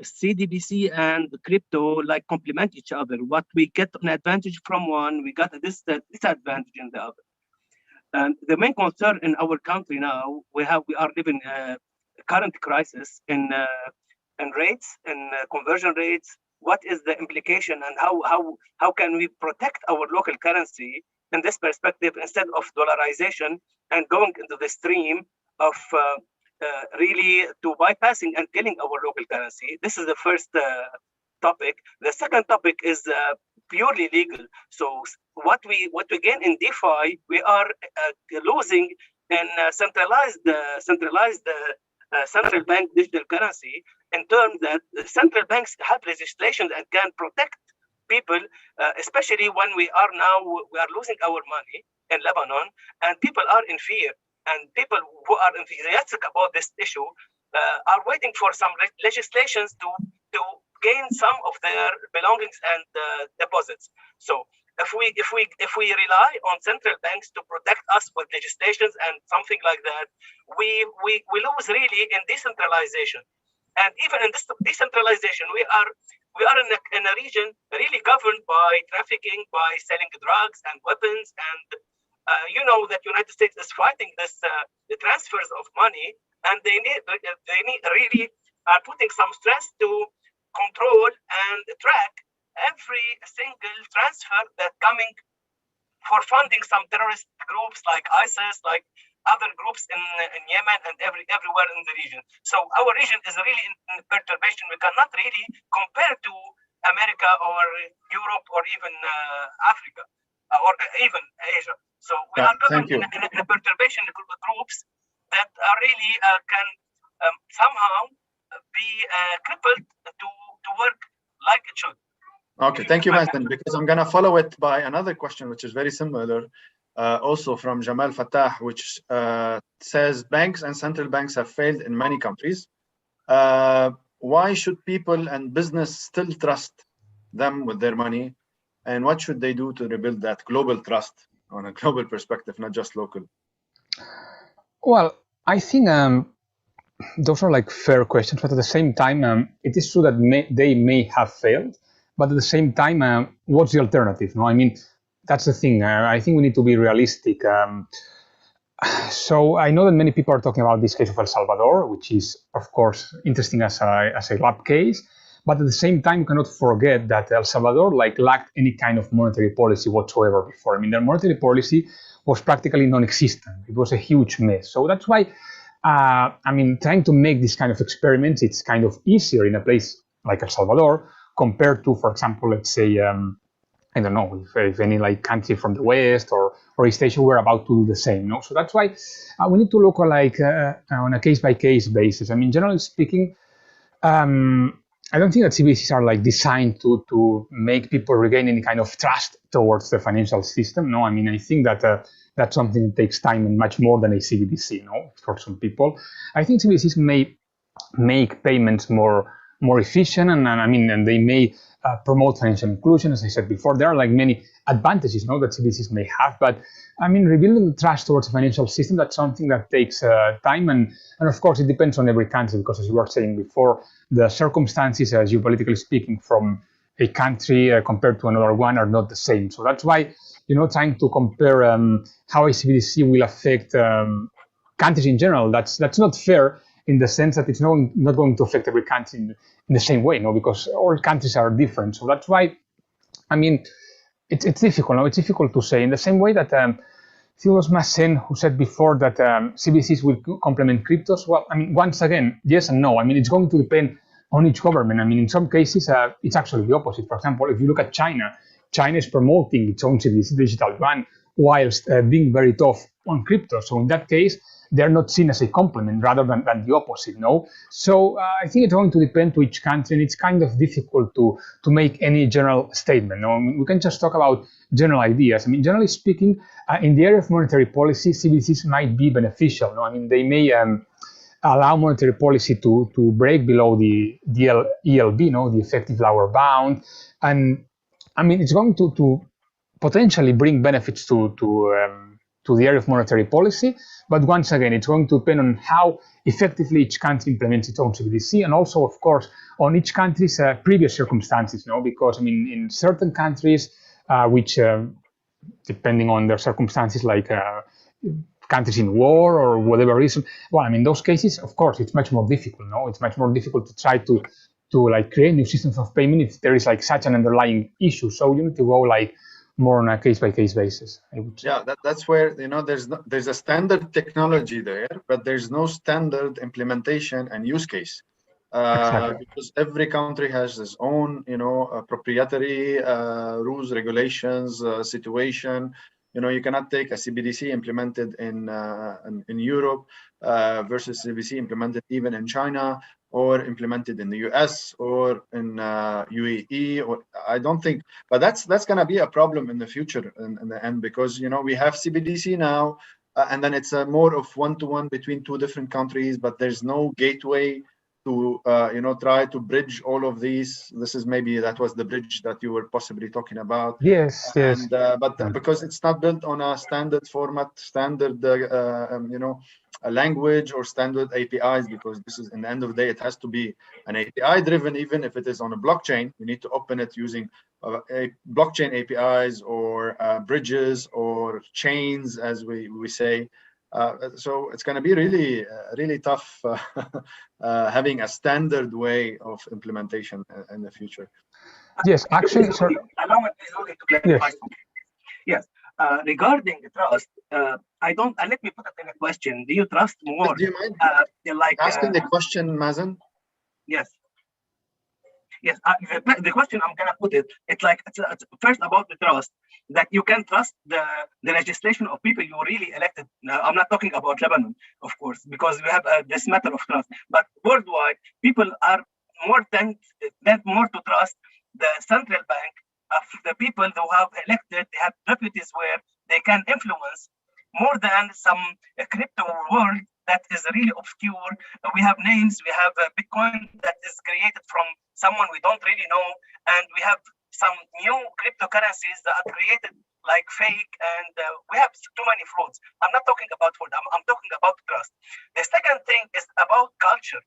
CBDC and crypto like complement each other. What we get an advantage from one, we got a disadvantage in the other. And the main concern in our country now, we are living a current crisis in rates and conversion rates. What is the implication, and how can we protect our local currency in this perspective instead of dollarization and going into the stream of really to bypassing and killing our local currency? This is the first topic. The second topic is purely legal. So what we gain in DeFi, we are losing in centralized central bank digital currency, in terms that the central banks have legislation that can protect people, especially when we are losing our money in Lebanon, and people are in fear, and people who are enthusiastic about this issue are waiting for some legislations to gain some of their belongings and deposits. So if we rely on central banks to protect us with legislations and something like that, we lose really in decentralization. And even in this decentralization, we are in a region really governed by trafficking, by selling drugs and weapons, and you know that United States is fighting the transfers of money, and they need really are putting some stress to control and track every single transfer that coming for funding some terrorist groups like ISIS, like other groups in Yemen and everywhere in the region. So our region is really in perturbation. We cannot really compare to America or Europe or even Africa or even Asia. So we are governed in a perturbation groups that are really can somehow be crippled to work like it should. Okay, thank you, Mazen, because I'm going to follow it by another question, which is very similar, also from Jamal Fattah, which says banks and central banks have failed in many countries. Why should people and business still trust them with their money? And what should they do to rebuild that global trust on a global perspective, not just local? Well, I think those are like fair questions, but at the same time, it is true that they may have failed. But at the same time, what's the alternative? No, I mean, that's the thing. I think we need to be realistic. So I know that many people are talking about this case of El Salvador, which is, of course, interesting as a lab case. But at the same time, you cannot forget that El Salvador lacked any kind of monetary policy whatsoever before. I mean, their monetary policy was practically non-existent. It was a huge mess. So that's why, I mean, trying to make this kind of experiments, it's kind of easier in a place like El Salvador compared to, for example, let's say, I don't know, if any like country from the West or East Asia were about to do the same. No? So that's why we need to look like on a case-by-case basis. I mean, generally speaking, I don't think that CBDCs are like designed to make people regain any kind of trust towards the financial system. No, I mean, I think that that's something that takes time and much more than a CBDC. No, for some people, I think CBDCs may make payments more efficient, and I mean, and they may promote financial inclusion. As I said before, there are like many advantages, no, that CBDCs may have. But I mean, rebuilding the trust towards the financial system, that's something that takes time, and of course, it depends on every country, because as you were saying before, the circumstances, geopolitically speaking, from a country compared to another one are not the same. So that's why trying to compare how a CBDC will affect countries in general. That's not fair in the sense that it's not going to affect every country in the same way, because all countries are different. So that's why, I mean, it's difficult. It's difficult to say in the same way that I think it was Masen who said before that CBDCs will complement cryptos. Well, I mean, once again, yes and no. I mean, it's going to depend on each government. I mean, in some cases, it's actually the opposite. For example, if you look at China, China is promoting its own CBDC digital yuan whilst being very tough on crypto. So in that case, they're not seen as a complement rather than the opposite, no? So I think it's going to depend to each country, and it's kind of difficult to make any general statement. No? I mean, we can just talk about general ideas. I mean, generally speaking, in the area of monetary policy, CBDCs might be beneficial. No? I mean, they may allow monetary policy to break below the ELB, no, the effective lower bound, and I mean, it's going to potentially bring benefits to the area of monetary policy. But once again, it's going to depend on how effectively each country implements its own CBDC, and also, of course, on each country's previous circumstances. Because I mean, in certain countries, which depending on their circumstances, like countries in war or whatever reason, well, I mean, those cases, of course, it's much more difficult. It's much more difficult to try to like create new systems of payment if there is like such an underlying issue. So you need to go like more on a case-by-case basis, I would say. Yeah, that's where there's a standard technology there, but there's no standard implementation and use case. Exactly. Because every country has its own, proprietary rules, regulations, situation. You cannot take a CBDC implemented in Europe versus CBDC implemented even in China, or implemented in the US or in UAE, or I don't think, but that's going to be a problem in the future in the end, because we have CBDC now, and then it's a more of one-to-one between two different countries, but there's no gateway to try to bridge all of these. That was the bridge that you were possibly talking about. Yes. But because it's not built on a standard format, standard a language or standard APIs, because this is, in the end of the day, it has to be an API driven. Even if it is on a blockchain, you need to open it using a blockchain APIs or bridges or chains, as we say. So it's going to be really tough having a standard way of implementation in the future. Yes, actually, sorry. Allow me to clarify something. Yes. Regarding trust, let me put it in a question. Do you trust more? Do you mind asking the question, Mazen? Yes. The question I'm gonna put it's first about the trust, that you can trust the legislation of people you really elected. Now, I'm not talking about Lebanon, of course, because we have this matter of trust. But worldwide, people are more tend more to trust the central bank of the people who have elected. They have deputies where they can influence more than some crypto world that is really obscure. We have names. We have Bitcoin that is created from someone we don't really know, and we have some new cryptocurrencies that are created like fake, and we have too many frauds. I'm not talking about fraud. I'm talking about trust. The second thing is about culture.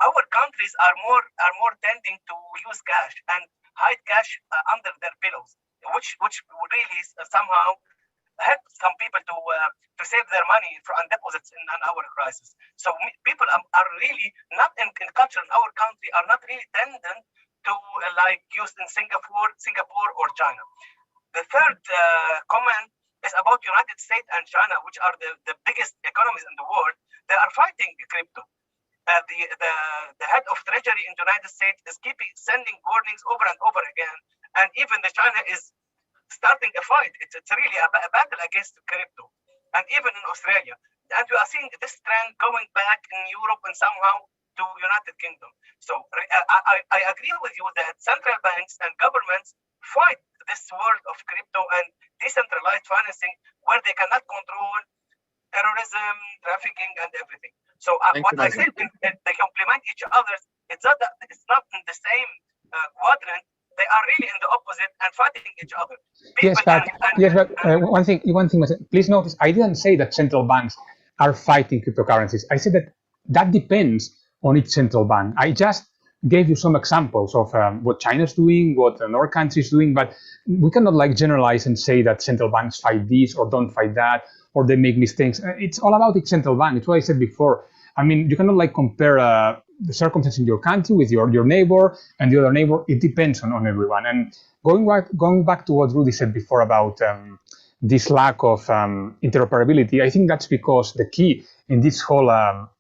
Our countries are more tending to use cash and hide cash under their pillows, which really somehow help some people to save their money on deposits in our crisis. So people are really not in culture in our country, are not really tending to like used in Singapore or China. The third comment is about United States and China, which are the biggest economies in the world. They are fighting crypto. The head of Treasury in the United States is sending warnings over and over again, and even the China is starting a fight. It's really a battle against crypto, and even in Australia. And we are seeing this trend going back in Europe and somehow to United Kingdom. So I agree with you that central banks and governments fight this world of crypto and decentralized financing, where they cannot control terrorism, trafficking, and everything. So what I said, they complement each other. It's not in the same quadrant. They are really in the opposite and fighting each other. But one thing. Please notice, I didn't say that central banks are fighting cryptocurrencies. I said that depends on each central bank. I just gave you some examples of what China's doing, what another countries doing, but we cannot like generalize and say that central banks fight this or don't fight that, or they make mistakes. It's all about the central bank. It's what I said before. I mean, you cannot like compare the circumstances in your country with your neighbor and the other neighbor. It depends on everyone. And going back to what Rudy said before about this lack of interoperability, I think that's because the key in this whole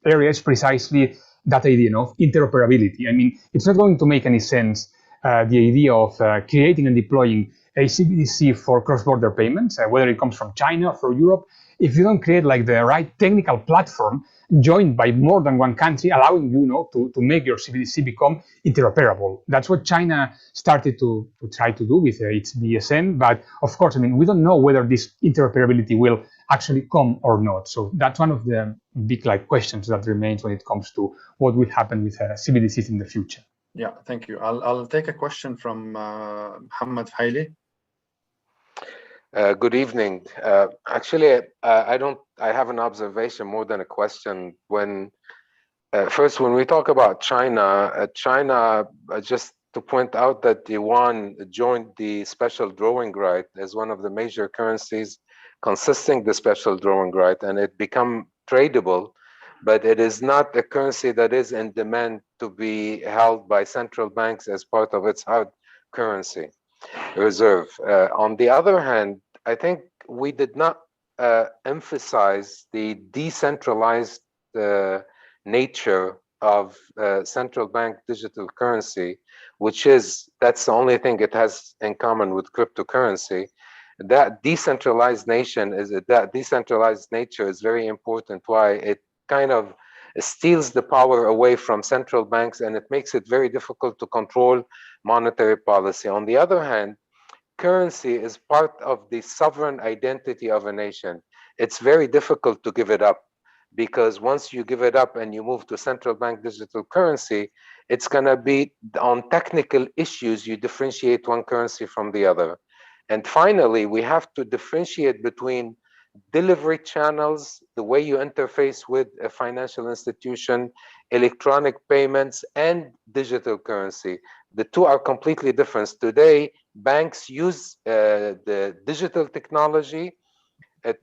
area is precisely that idea of interoperability. I mean, it's not going to make any sense, the idea of creating and deploying a CBDC for cross-border payments, whether it comes from China or from Europe, if you don't create like the right technical platform joined by more than one country, allowing you to make your CBDC become interoperable. That's what China started to try to do with its BSN. But of course, I mean, we don't know whether this interoperability will actually come or not. So that's one of the big like questions that remains when it comes to what will happen with CBDCs in the future. Yeah, thank you. I'll take a question from Mohammed Haili. Good evening. Actually, I have an observation more than a question. First, when we talk about China, just to point out that yuan joined the special drawing right as one of the major currencies consisting the special drawing right, and it become tradable, but it is not a currency that is in demand to be held by central banks as part of its hard currency reserve. On the other hand, I think we did not emphasize the decentralized nature of central bank digital currency, that's the only thing it has in common with cryptocurrency. That decentralized nature is very important. Why? It kind of steals the power away from central banks, and it makes it very difficult to control monetary policy. On the other hand, currency is part of the sovereign identity of a nation. It's very difficult to give it up, because once you give it up and you move to central bank digital currency, it's going to be on technical issues you differentiate one currency from the other. And finally, we have to differentiate between delivery channels, the way you interface with a financial institution, electronic payments, and digital currency. The two are completely different. Today, banks use the digital technology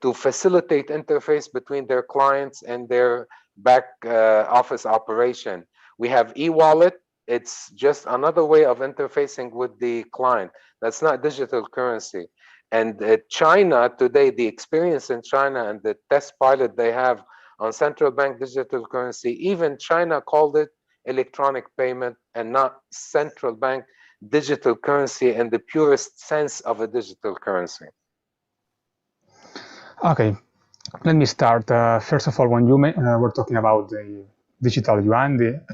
to facilitate interface between their clients and their back office operation. We have e-wallet. It's just another way of interfacing with the client. That's not digital currency. And China today, the experience in China and the test pilot they have on central bank digital currency, even China called it electronic payment and not central bank digital currency in the purest sense of a digital currency. Okay, let me start. First of all, when you were talking about the digital yuan, the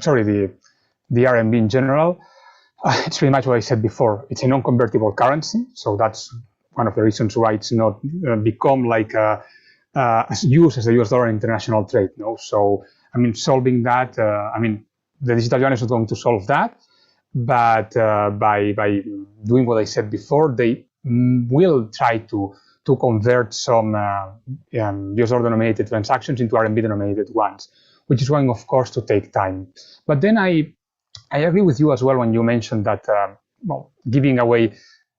RMB in general, it's pretty much what I said before. It's a non-convertible currency, so that's one of the reasons why it's not become like used as a US dollar in international trade. No, so I mean, solving that. I mean, the digital yuan is not going to solve that, but by doing what I said before, they will try to convert some US dollar denominated transactions into RMB denominated ones, which is going, of course, to take time. But then I agree with you as well when you mentioned that well, giving away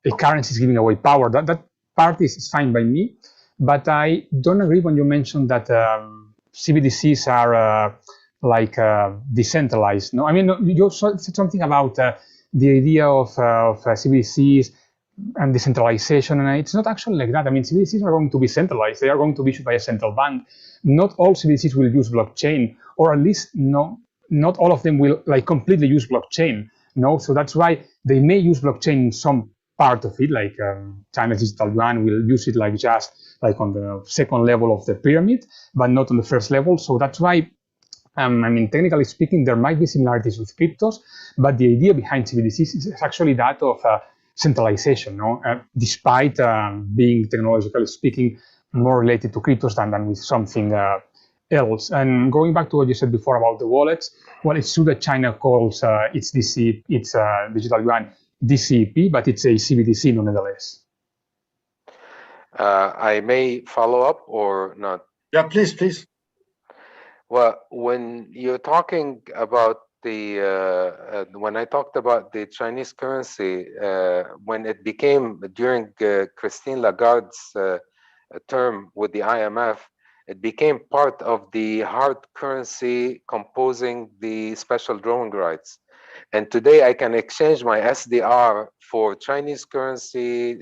a currency is giving away power. That part is fine by me, but I don't agree when you mentioned that CBDCs are decentralized. No, I mean, you said something about the idea of CBDCs and decentralization, and it's not actually like that. I mean, CBDCs are going to be centralized. They are going to be issued by a central bank. Not all CBDCs will use blockchain, or at least not all of them will completely use blockchain. No, so that's why they may use blockchain in some part of it, like China's digital yuan will use it just on the second level of the pyramid, but not on the first level. So that's why, I mean, technically speaking, there might be similarities with cryptos, but the idea behind CBDCs is actually that of centralization, no? Despite being technologically speaking more related to cryptos than with something else. And going back to what you said before about the wallets, well, it's true that China calls its digital yuan DCEP, but it's a CBDC nonetheless. I may follow up or not? Yeah, please. Well, when you're talking about the when I talked about the Chinese currency, when it became during Christine Lagarde's term with the IMF, it became part of the hard currency composing the special drawing rights. And today I can exchange my SDR for Chinese currency,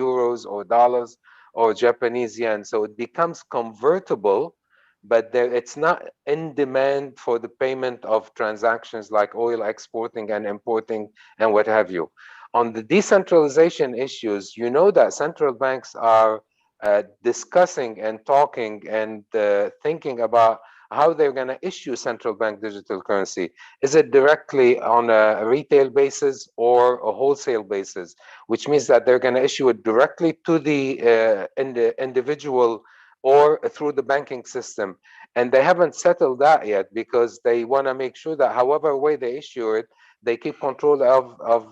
euros or dollars or Japanese yen. So it becomes convertible, but it's not in demand for the payment of transactions like oil exporting and importing and what have you. On the decentralization issues, you know that central banks are discussing and talking and thinking about how they're going to issue central bank digital currency. Is it directly on a retail basis or a wholesale basis? Which means that they're going to issue it directly to the individual or through the banking system. And they haven't settled that yet because they want to make sure that however way they issue it, they keep control of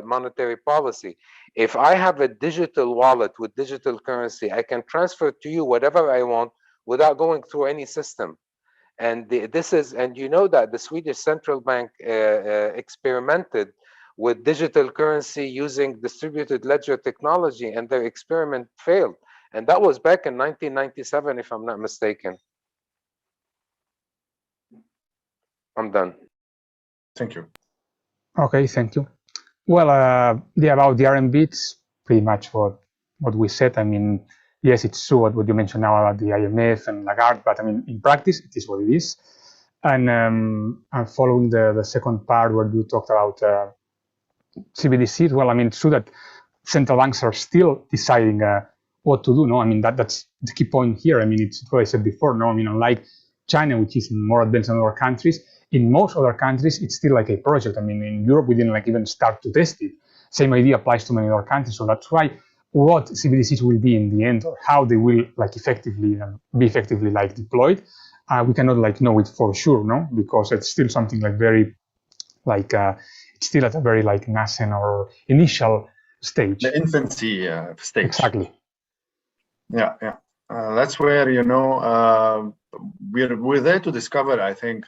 monetary policy. If I have a digital wallet with digital currency, I can transfer to you whatever I want without going through any system. And this is, and you know that the Swedish central bank experimented with digital currency using distributed ledger technology, and their experiment failed. And that was back in 1997, if I'm not mistaken. I'm done. Thank you. Okay, thank you. Well, yeah, about the RMB, it's pretty much what we said. I mean, yes, it's true what you mentioned now about the IMF and Lagarde, but I mean, in practice, it is what it is. And I'm following the second part where you talked about CBDCs. Well, I mean, it's true that central banks are still deciding what to do. No, I mean, that's the key point here. I mean, it's what I said before. No, I mean, unlike China, which is more advanced than other countries, in most other countries, it's still like a project. I mean, in Europe, we didn't like even start to test it. Same idea applies to many other countries. So that's why what CBDCs will be in the end, or how they will like be effectively like deployed, we cannot like know it for sure, no, because it's still something like very like it's still at a very like nascent or initial stage. The infancy stage. Exactly. Yeah, yeah. That's where, you know, we're there to discover, I think,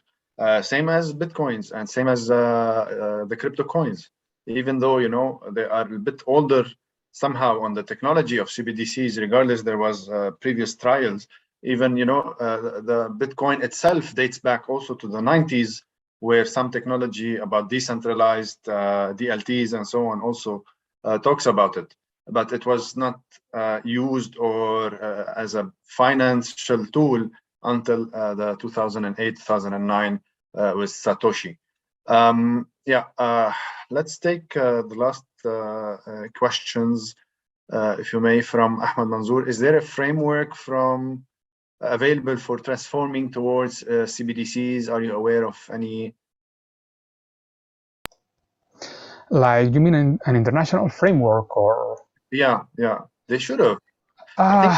same as Bitcoins and same as the crypto coins, even though, you know, they are a bit older somehow on the technology of CBDCs, regardless there was previous trials. Even, you know, the Bitcoin itself dates back also to the 90s, where some technology about decentralized DLTs and so on also talks about it. But it was not used or as a financial tool until the 2008-2009 with Satoshi. Let's take the last questions, if you may, from Ahmed Manzoor. Is there a framework available for transforming towards CBDCs? Are you aware of any? Like, you mean an international framework, or? Yeah, they should have. I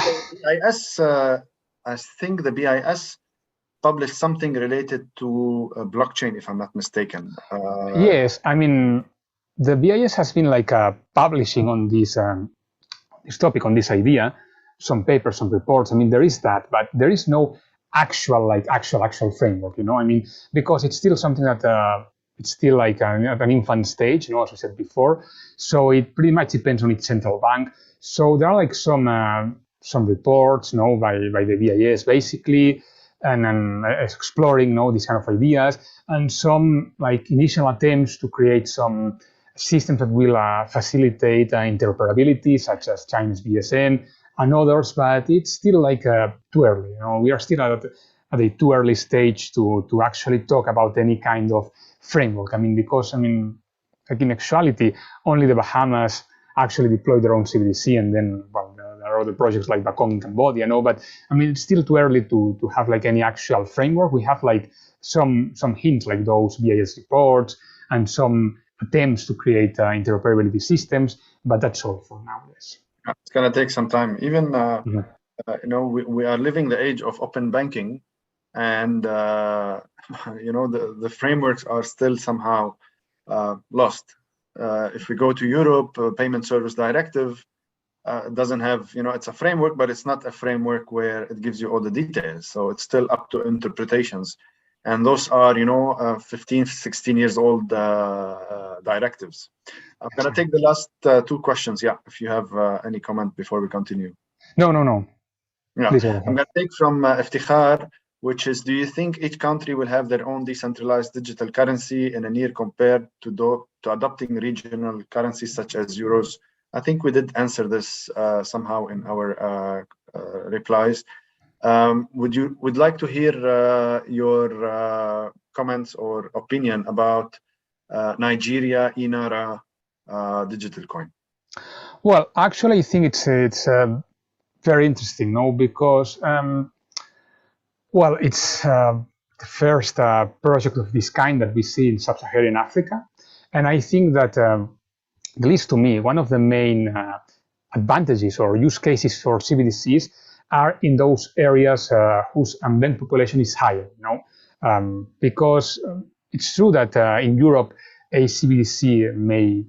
think the BIS published something related to blockchain, if I'm not mistaken. Yes, I mean, the BIS has been like publishing on this topic, on this idea, some papers, some reports. I mean, there is that, but there is no actual framework, you know. I mean, because it's still something that it's still like at an infant stage, you know, as I said before. So it pretty much depends on its central bank. So there are like some reports, you know, by the BIS basically, and exploring, you know, these kind of ideas, and some like initial attempts to create some systems that will facilitate interoperability, such as Chinese BSN and others. But it's still like too early. You know, we are still at a too early stage to actually talk about any kind of framework. I mean, because like in actuality, only the Bahamas actually deploy their own CBDC, and then, well, there are other projects like Bakong in Cambodia, no. But I mean, it's still too early to have like any actual framework. We have like some hints, like those BIS reports and some attempts to create interoperability systems, but that's all for now. Yes, it's gonna take some time. Even you know, we are living the age of open banking, and you know, the frameworks are still somehow lost. If we go to Europe, Payment Service Directive doesn't have, you know, it's a framework, but it's not a framework where it gives you all the details. So it's still up to interpretations. And those are, 15, 16 years old directives. I'm going to take the last two questions. Yeah, if you have any comment before we continue. No. Yeah, Please go I'm ahead. going to take from Iftikhar, which is, do you think each country will have their own decentralized digital currency in a near compared to adopting regional currencies such as euros? I think we did answer this somehow in our replies. Would like to hear your comments or opinion about Nigeria INARA digital coin. Well, actually, I think it's very interesting, no, because well, it's the first project of this kind that we see in sub-Saharan Africa, and I think that, at least to me, one of the main advantages or use cases for CBDCs are in those areas whose unbanked population is higher, because it's true that in Europe a CBDC may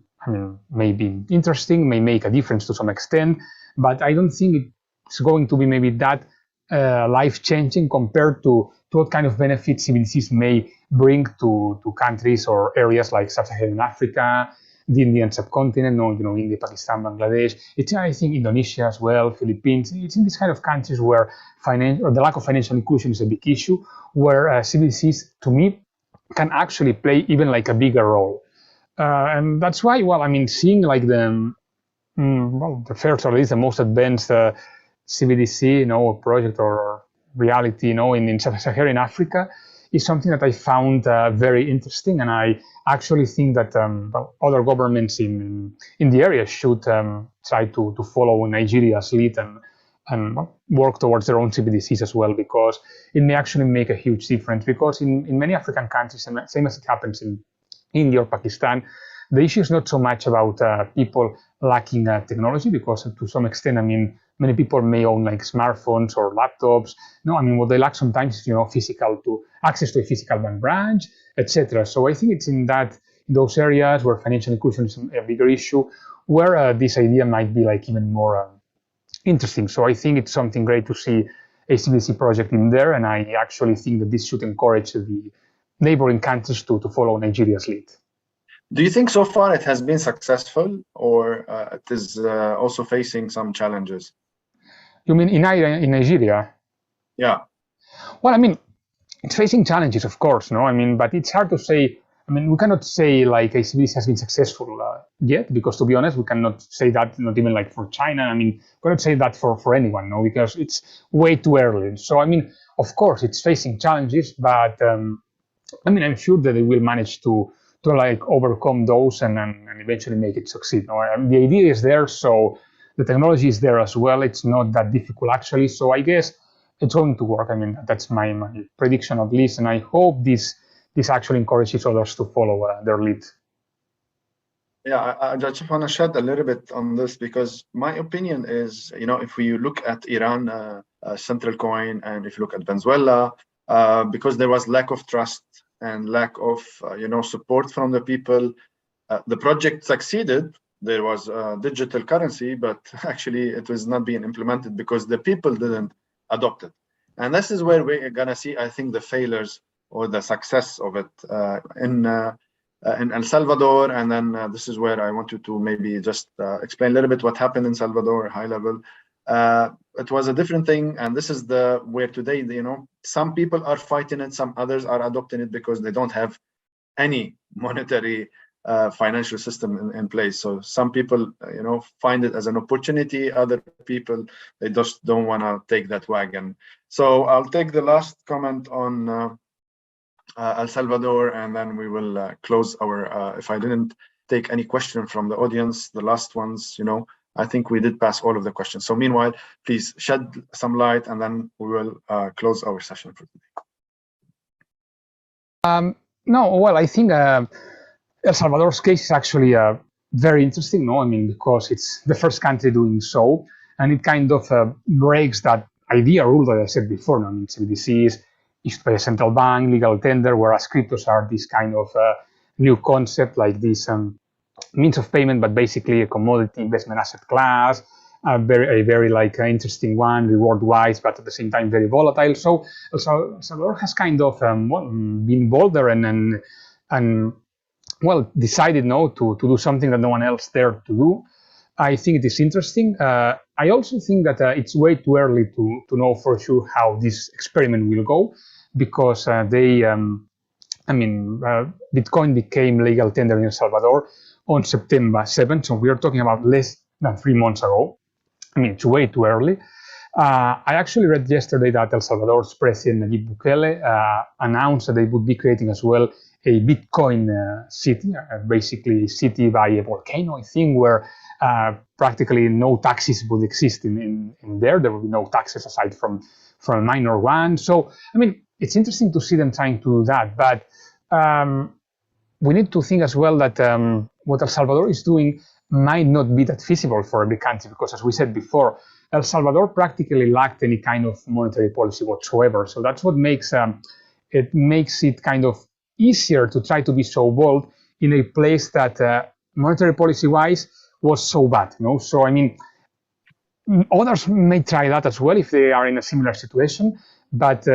be interesting, may make a difference to some extent, but I don't think it's going to be maybe that life-changing compared to what kind of benefits CBDCs may bring to countries or areas like Sub-Saharan Africa, the Indian subcontinent, India, Pakistan, Bangladesh. It's, I think, Indonesia as well, Philippines. It's in these kind of countries where the lack of financial inclusion is a big issue, where CBDCs, to me, can actually play even like a bigger role. And that's why, well, I mean, seeing like the first, or at least the most advanced CBDC, project or reality, in Sub-Saharan Africa is something that I found very interesting, and I actually think that other governments in the area should try to follow Nigeria's lead and work towards their own CBDCs as well, because it may actually make a huge difference. Because in many African countries, and same as it happens in India or Pakistan, the issue is not so much about people lacking technology, because to some extent, I mean, many people may own like smartphones or laptops. No, I mean, what they lack sometimes is, access to a physical bank branch, etc. So I think it's in those areas where financial inclusion is a bigger issue, where this idea might be like even more interesting. So I think it's something great to see a CBDC project in there, and I actually think that this should encourage the neighboring countries to follow Nigeria's lead. Do you think so far it has been successful, or it is also facing some challenges? You mean in Nigeria? Yeah. Well, I mean, it's facing challenges, of course, no? I mean, but it's hard to say. I mean, we cannot say like CBDC has been successful yet, because to be honest, we cannot say that, not even like for China. I mean, we cannot say that for anyone, no, because it's way too early. So, I mean, of course, it's facing challenges, but I mean, I'm sure that they will manage to like overcome those and eventually make it succeed. No? The idea is there, so the technology is there as well. It's not that difficult actually. So I guess it's going to work. I mean, that's my prediction at least, and I hope this actually encourages others to follow their lead. Yeah, I just want to shed a little bit on this, because my opinion is, if we look at Iran central coin, and if you look at Venezuela, because there was lack of trust and lack of support from the people, the project succeeded. There was a digital currency, but actually it was not being implemented because the people didn't adopt it. And this is where we're gonna see, I think, the failures or the success of it in El Salvador. And then this is where I want you to maybe just explain a little bit what happened in Salvador, high level. It was a different thing, and this is where today, some people are fighting it, some others are adopting it because they don't have any monetary financial system in place. So some people, find it as an opportunity. Other people, they just don't want to take that wagon. So I'll take the last comment on El Salvador, and then we will close our. If I didn't take any question from the audience, the last ones, I think we did pass all of the questions. So meanwhile, please shed some light, and then we will close our session for today. No, well, I think El Salvador's case is actually very interesting, no? I mean, because it's the first country doing so, and it kind of breaks that idea rule that I said before. No? I mean, CBDCs issued by a central bank, legal tender, whereas cryptos are this kind of new concept, like this means of payment, but basically a commodity investment asset class, a very like interesting one, reward-wise, but at the same time very volatile. So El Salvador has kind of been bolder and well, decided to do something that no one else dared to do. I think it is interesting. I also think that it's way too early to know for sure how this experiment will go, because Bitcoin became legal tender in El Salvador on September 7th, so we are talking about less than 3 months ago. I mean, it's way too early. I actually read yesterday that El Salvador's president, Nayib Bukele, announced that they would be creating as well a Bitcoin city, basically a city by a volcano, I think, where practically no taxes would exist in there. There would be no taxes aside from a minor one. So, I mean, it's interesting to see them trying to do that, but we need to think as well that what El Salvador is doing might not be that feasible for every country, because as we said before, El Salvador practically lacked any kind of monetary policy whatsoever. So that's what makes it kind of easier to try to be so bold in a place that monetary policy-wise was so bad. So I mean, others may try that as well if they are in a similar situation, but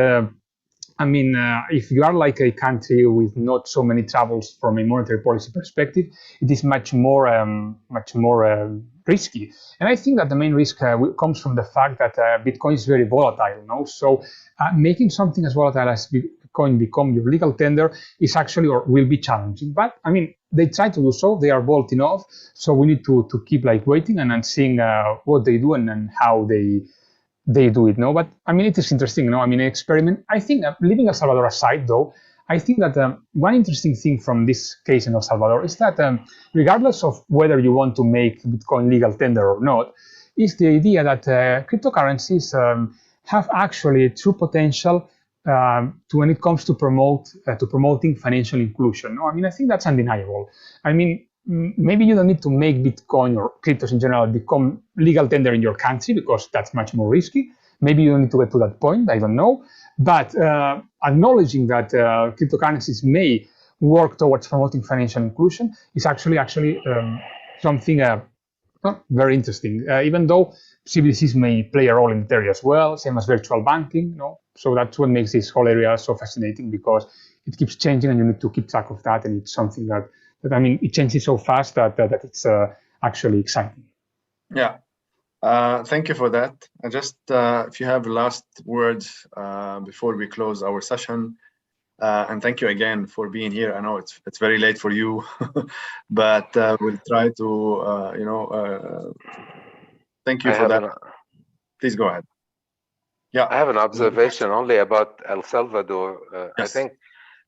I mean, if you are like a country with not so many troubles from a monetary policy perspective, it is much more risky. And I think that the main risk comes from the fact that Bitcoin is very volatile. So making something as volatile as Bitcoin become your legal tender is actually, or will be, challenging. But I mean, they try to do so. They are bold enough. So we need to keep like waiting and seeing what they do and how they do it. But I mean, it is interesting. I mean, an experiment. I think, leaving El Salvador aside, though, I think that one interesting thing from this case in El Salvador is that regardless of whether you want to make Bitcoin legal tender or not, is the idea that cryptocurrencies have actually true potential when it comes to promoting financial inclusion. I mean, I think that's undeniable. I mean, maybe you don't need to make Bitcoin or cryptos in general become legal tender in your country, because that's much more risky. Maybe you don't need to get to that point, I don't know. But acknowledging that cryptocurrencies may work towards promoting financial inclusion is actually something very interesting, even though CBDCs may play a role in that area as well, same as virtual banking. So that's what makes this whole area so fascinating, because it keeps changing and you need to keep track of that. And it's something that I mean, it changes so fast that it's actually exciting. Yeah. Thank you for that. Just if you have last words before we close our session, and thank you again for being here. I know it's very late for you, but we'll try to thank you for that. Please go ahead. Yeah, I have an observation only about El Salvador. Yes. I think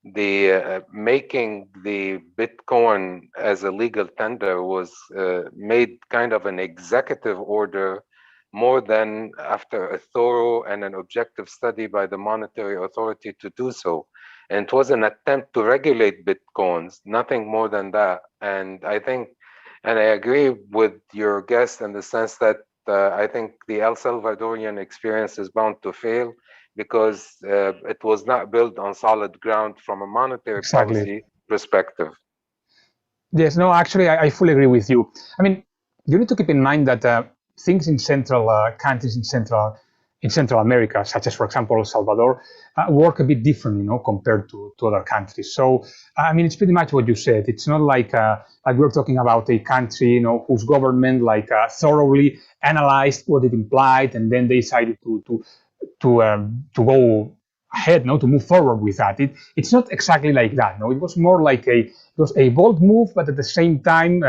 the making the Bitcoin as a legal tender was made kind of an executive order, more than after a thorough and an objective study by the monetary authority to do so. And it was an attempt to regulate Bitcoins, nothing more than that. And I think, and I agree with your guest in the sense that I think the El Salvadorian experience is bound to fail, because it was not built on solid ground from a monetary policy perspective. Yes, no, actually, I fully agree with you. I mean, you need to keep in mind that things in central countries in Central America, such as, for example, El Salvador, work a bit differently, compared to other countries. So, I mean, it's pretty much what you said. It's not like we're talking about a country, whose government thoroughly analyzed what it implied, and then they decided to go ahead, to move forward with that. It's not exactly like that. It was more like it was a bold move, but at the same time,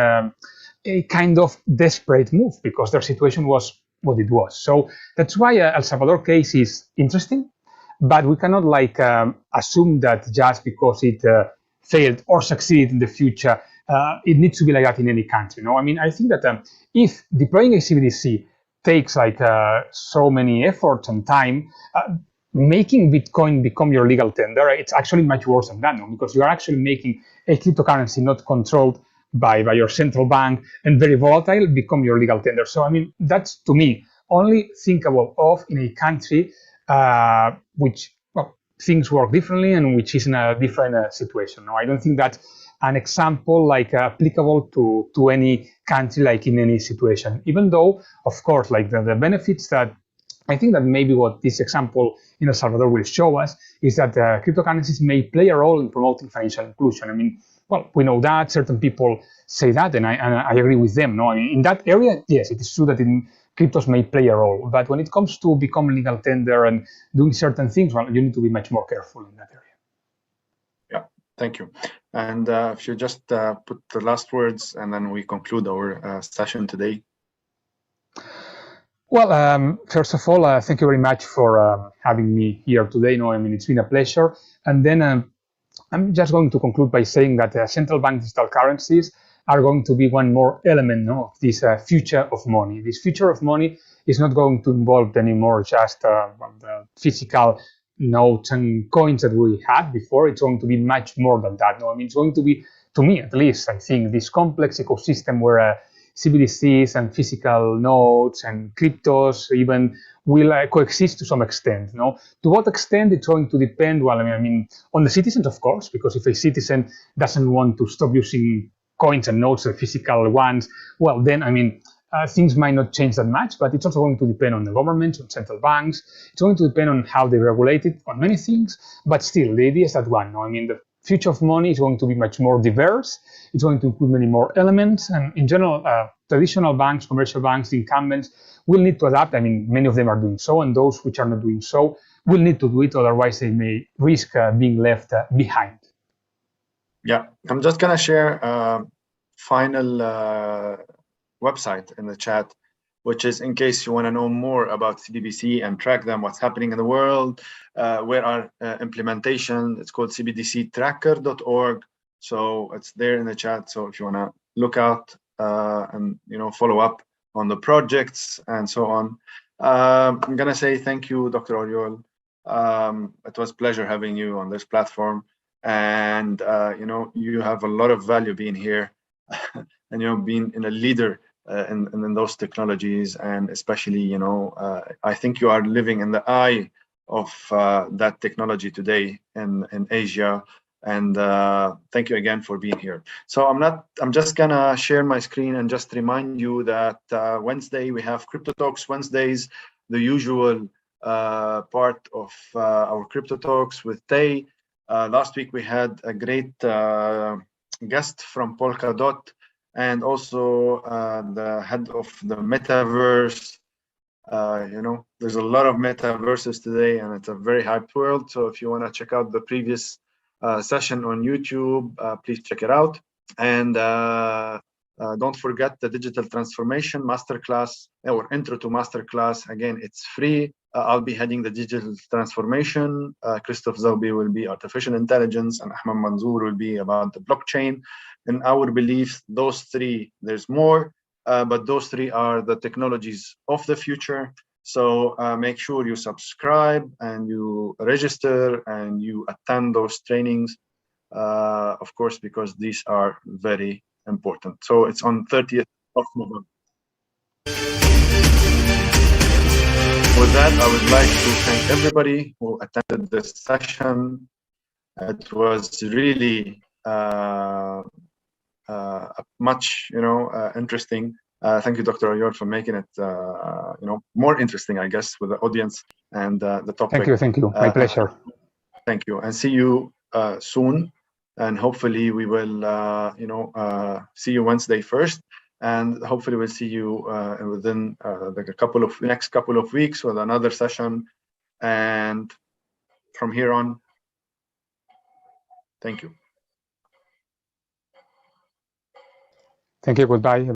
a kind of desperate move, because their situation was what it was. So that's why El Salvador case is interesting, but we cannot assume that just because it failed or succeeded in the future, it needs to be like that in any country. I mean, I think that if deploying a CBDC takes so many efforts and time, making Bitcoin become your legal tender, it's actually much worse than that, because you are actually making a cryptocurrency not controlled by your central bank and very volatile become your legal tender. So, I mean, that's, to me, only thinkable of in a country which things work differently and which is in a different situation. I don't think that an example like applicable to any country, like in any situation. Even though, of course, like the benefits that I think that maybe what this example in El Salvador will show us is that cryptocurrencies may play a role in promoting financial inclusion. I mean, well, we know that certain people say that, and I agree with them. No, I mean, in that area, yes, it is true that cryptos may play a role, but when it comes to becoming legal tender and doing certain things, well, you need to be much more careful in that area. Yeah, thank you. And if you just put the last words, and then we conclude our session today. Well, first of all, thank you very much for having me here today. No, I mean, it's been a pleasure. And then I'm just going to conclude by saying that central bank digital currencies are going to be one more element of this future of money. This future of money is not going to involve anymore just the physical notes and coins that we had before. It's going to be much more than that. No, I mean, it's going to be, to me at least, I think, this complex ecosystem where CBDCs and physical notes and cryptos even will coexist to some extent. No? To what extent it's going to depend, well, I mean, on the citizens, of course, because if a citizen doesn't want to stop using coins and notes, the physical ones, well, then, I mean, things might not change that much, but it's also going to depend on the governments, on central banks. It's going to depend on how they regulate it, on many things, but still, the idea is that one. No? I mean, the future of money is going to be much more diverse. It's going to include many more elements. And in general, traditional banks, commercial banks, the incumbents will need to adapt. I mean, many of them are doing so, and those which are not doing so will need to do it. Otherwise, they may risk being left behind. Yeah, I'm just going to share a final website in the chat, which is in case you want to know more about CBDC and track them, what's happening in the world, where are implementation. It's called cbdctracker.org. So it's there in the chat. So if you want to look out and follow up on the projects and so on. I'm gonna say thank you, Dr. Oriol. It was a pleasure having you on this platform, and you have a lot of value being here, and being a leader in those technologies, and especially I think you are living in the eye of that technology today in Asia. And thank you again for being here. So I'm just gonna share my screen and just remind you that Wednesday we have Crypto Talks Wednesdays, the usual part of our Crypto Talks with Tay. Last week we had a great guest from Polkadot, and also the head of the metaverse. There's a lot of metaverses today, and it's a very hyped world. So if you want to check out the previous session on YouTube, please check it out. And don't forget the digital transformation masterclass, or intro to masterclass. Again, it's free. I'll be heading the digital transformation. Christoph Zaubi will be artificial intelligence, and Ahmed Manzour will be about the blockchain. In our beliefs, those three, there's more, but those three are the technologies of the future. So make sure you subscribe and you register and you attend those trainings, of course, because these are very important. So it's on 30th of November. With that, I would like to thank everybody who attended this session. It was really much, interesting. Thank you, Dr. Oriol, for making it, more interesting, I guess, with the audience and the topic. Thank you. My pleasure. Thank you, and see you soon. And hopefully we will, see you Wednesday first, and hopefully we'll see you within the next couple of weeks with another session. And from here on, thank you. Thank you. Goodbye.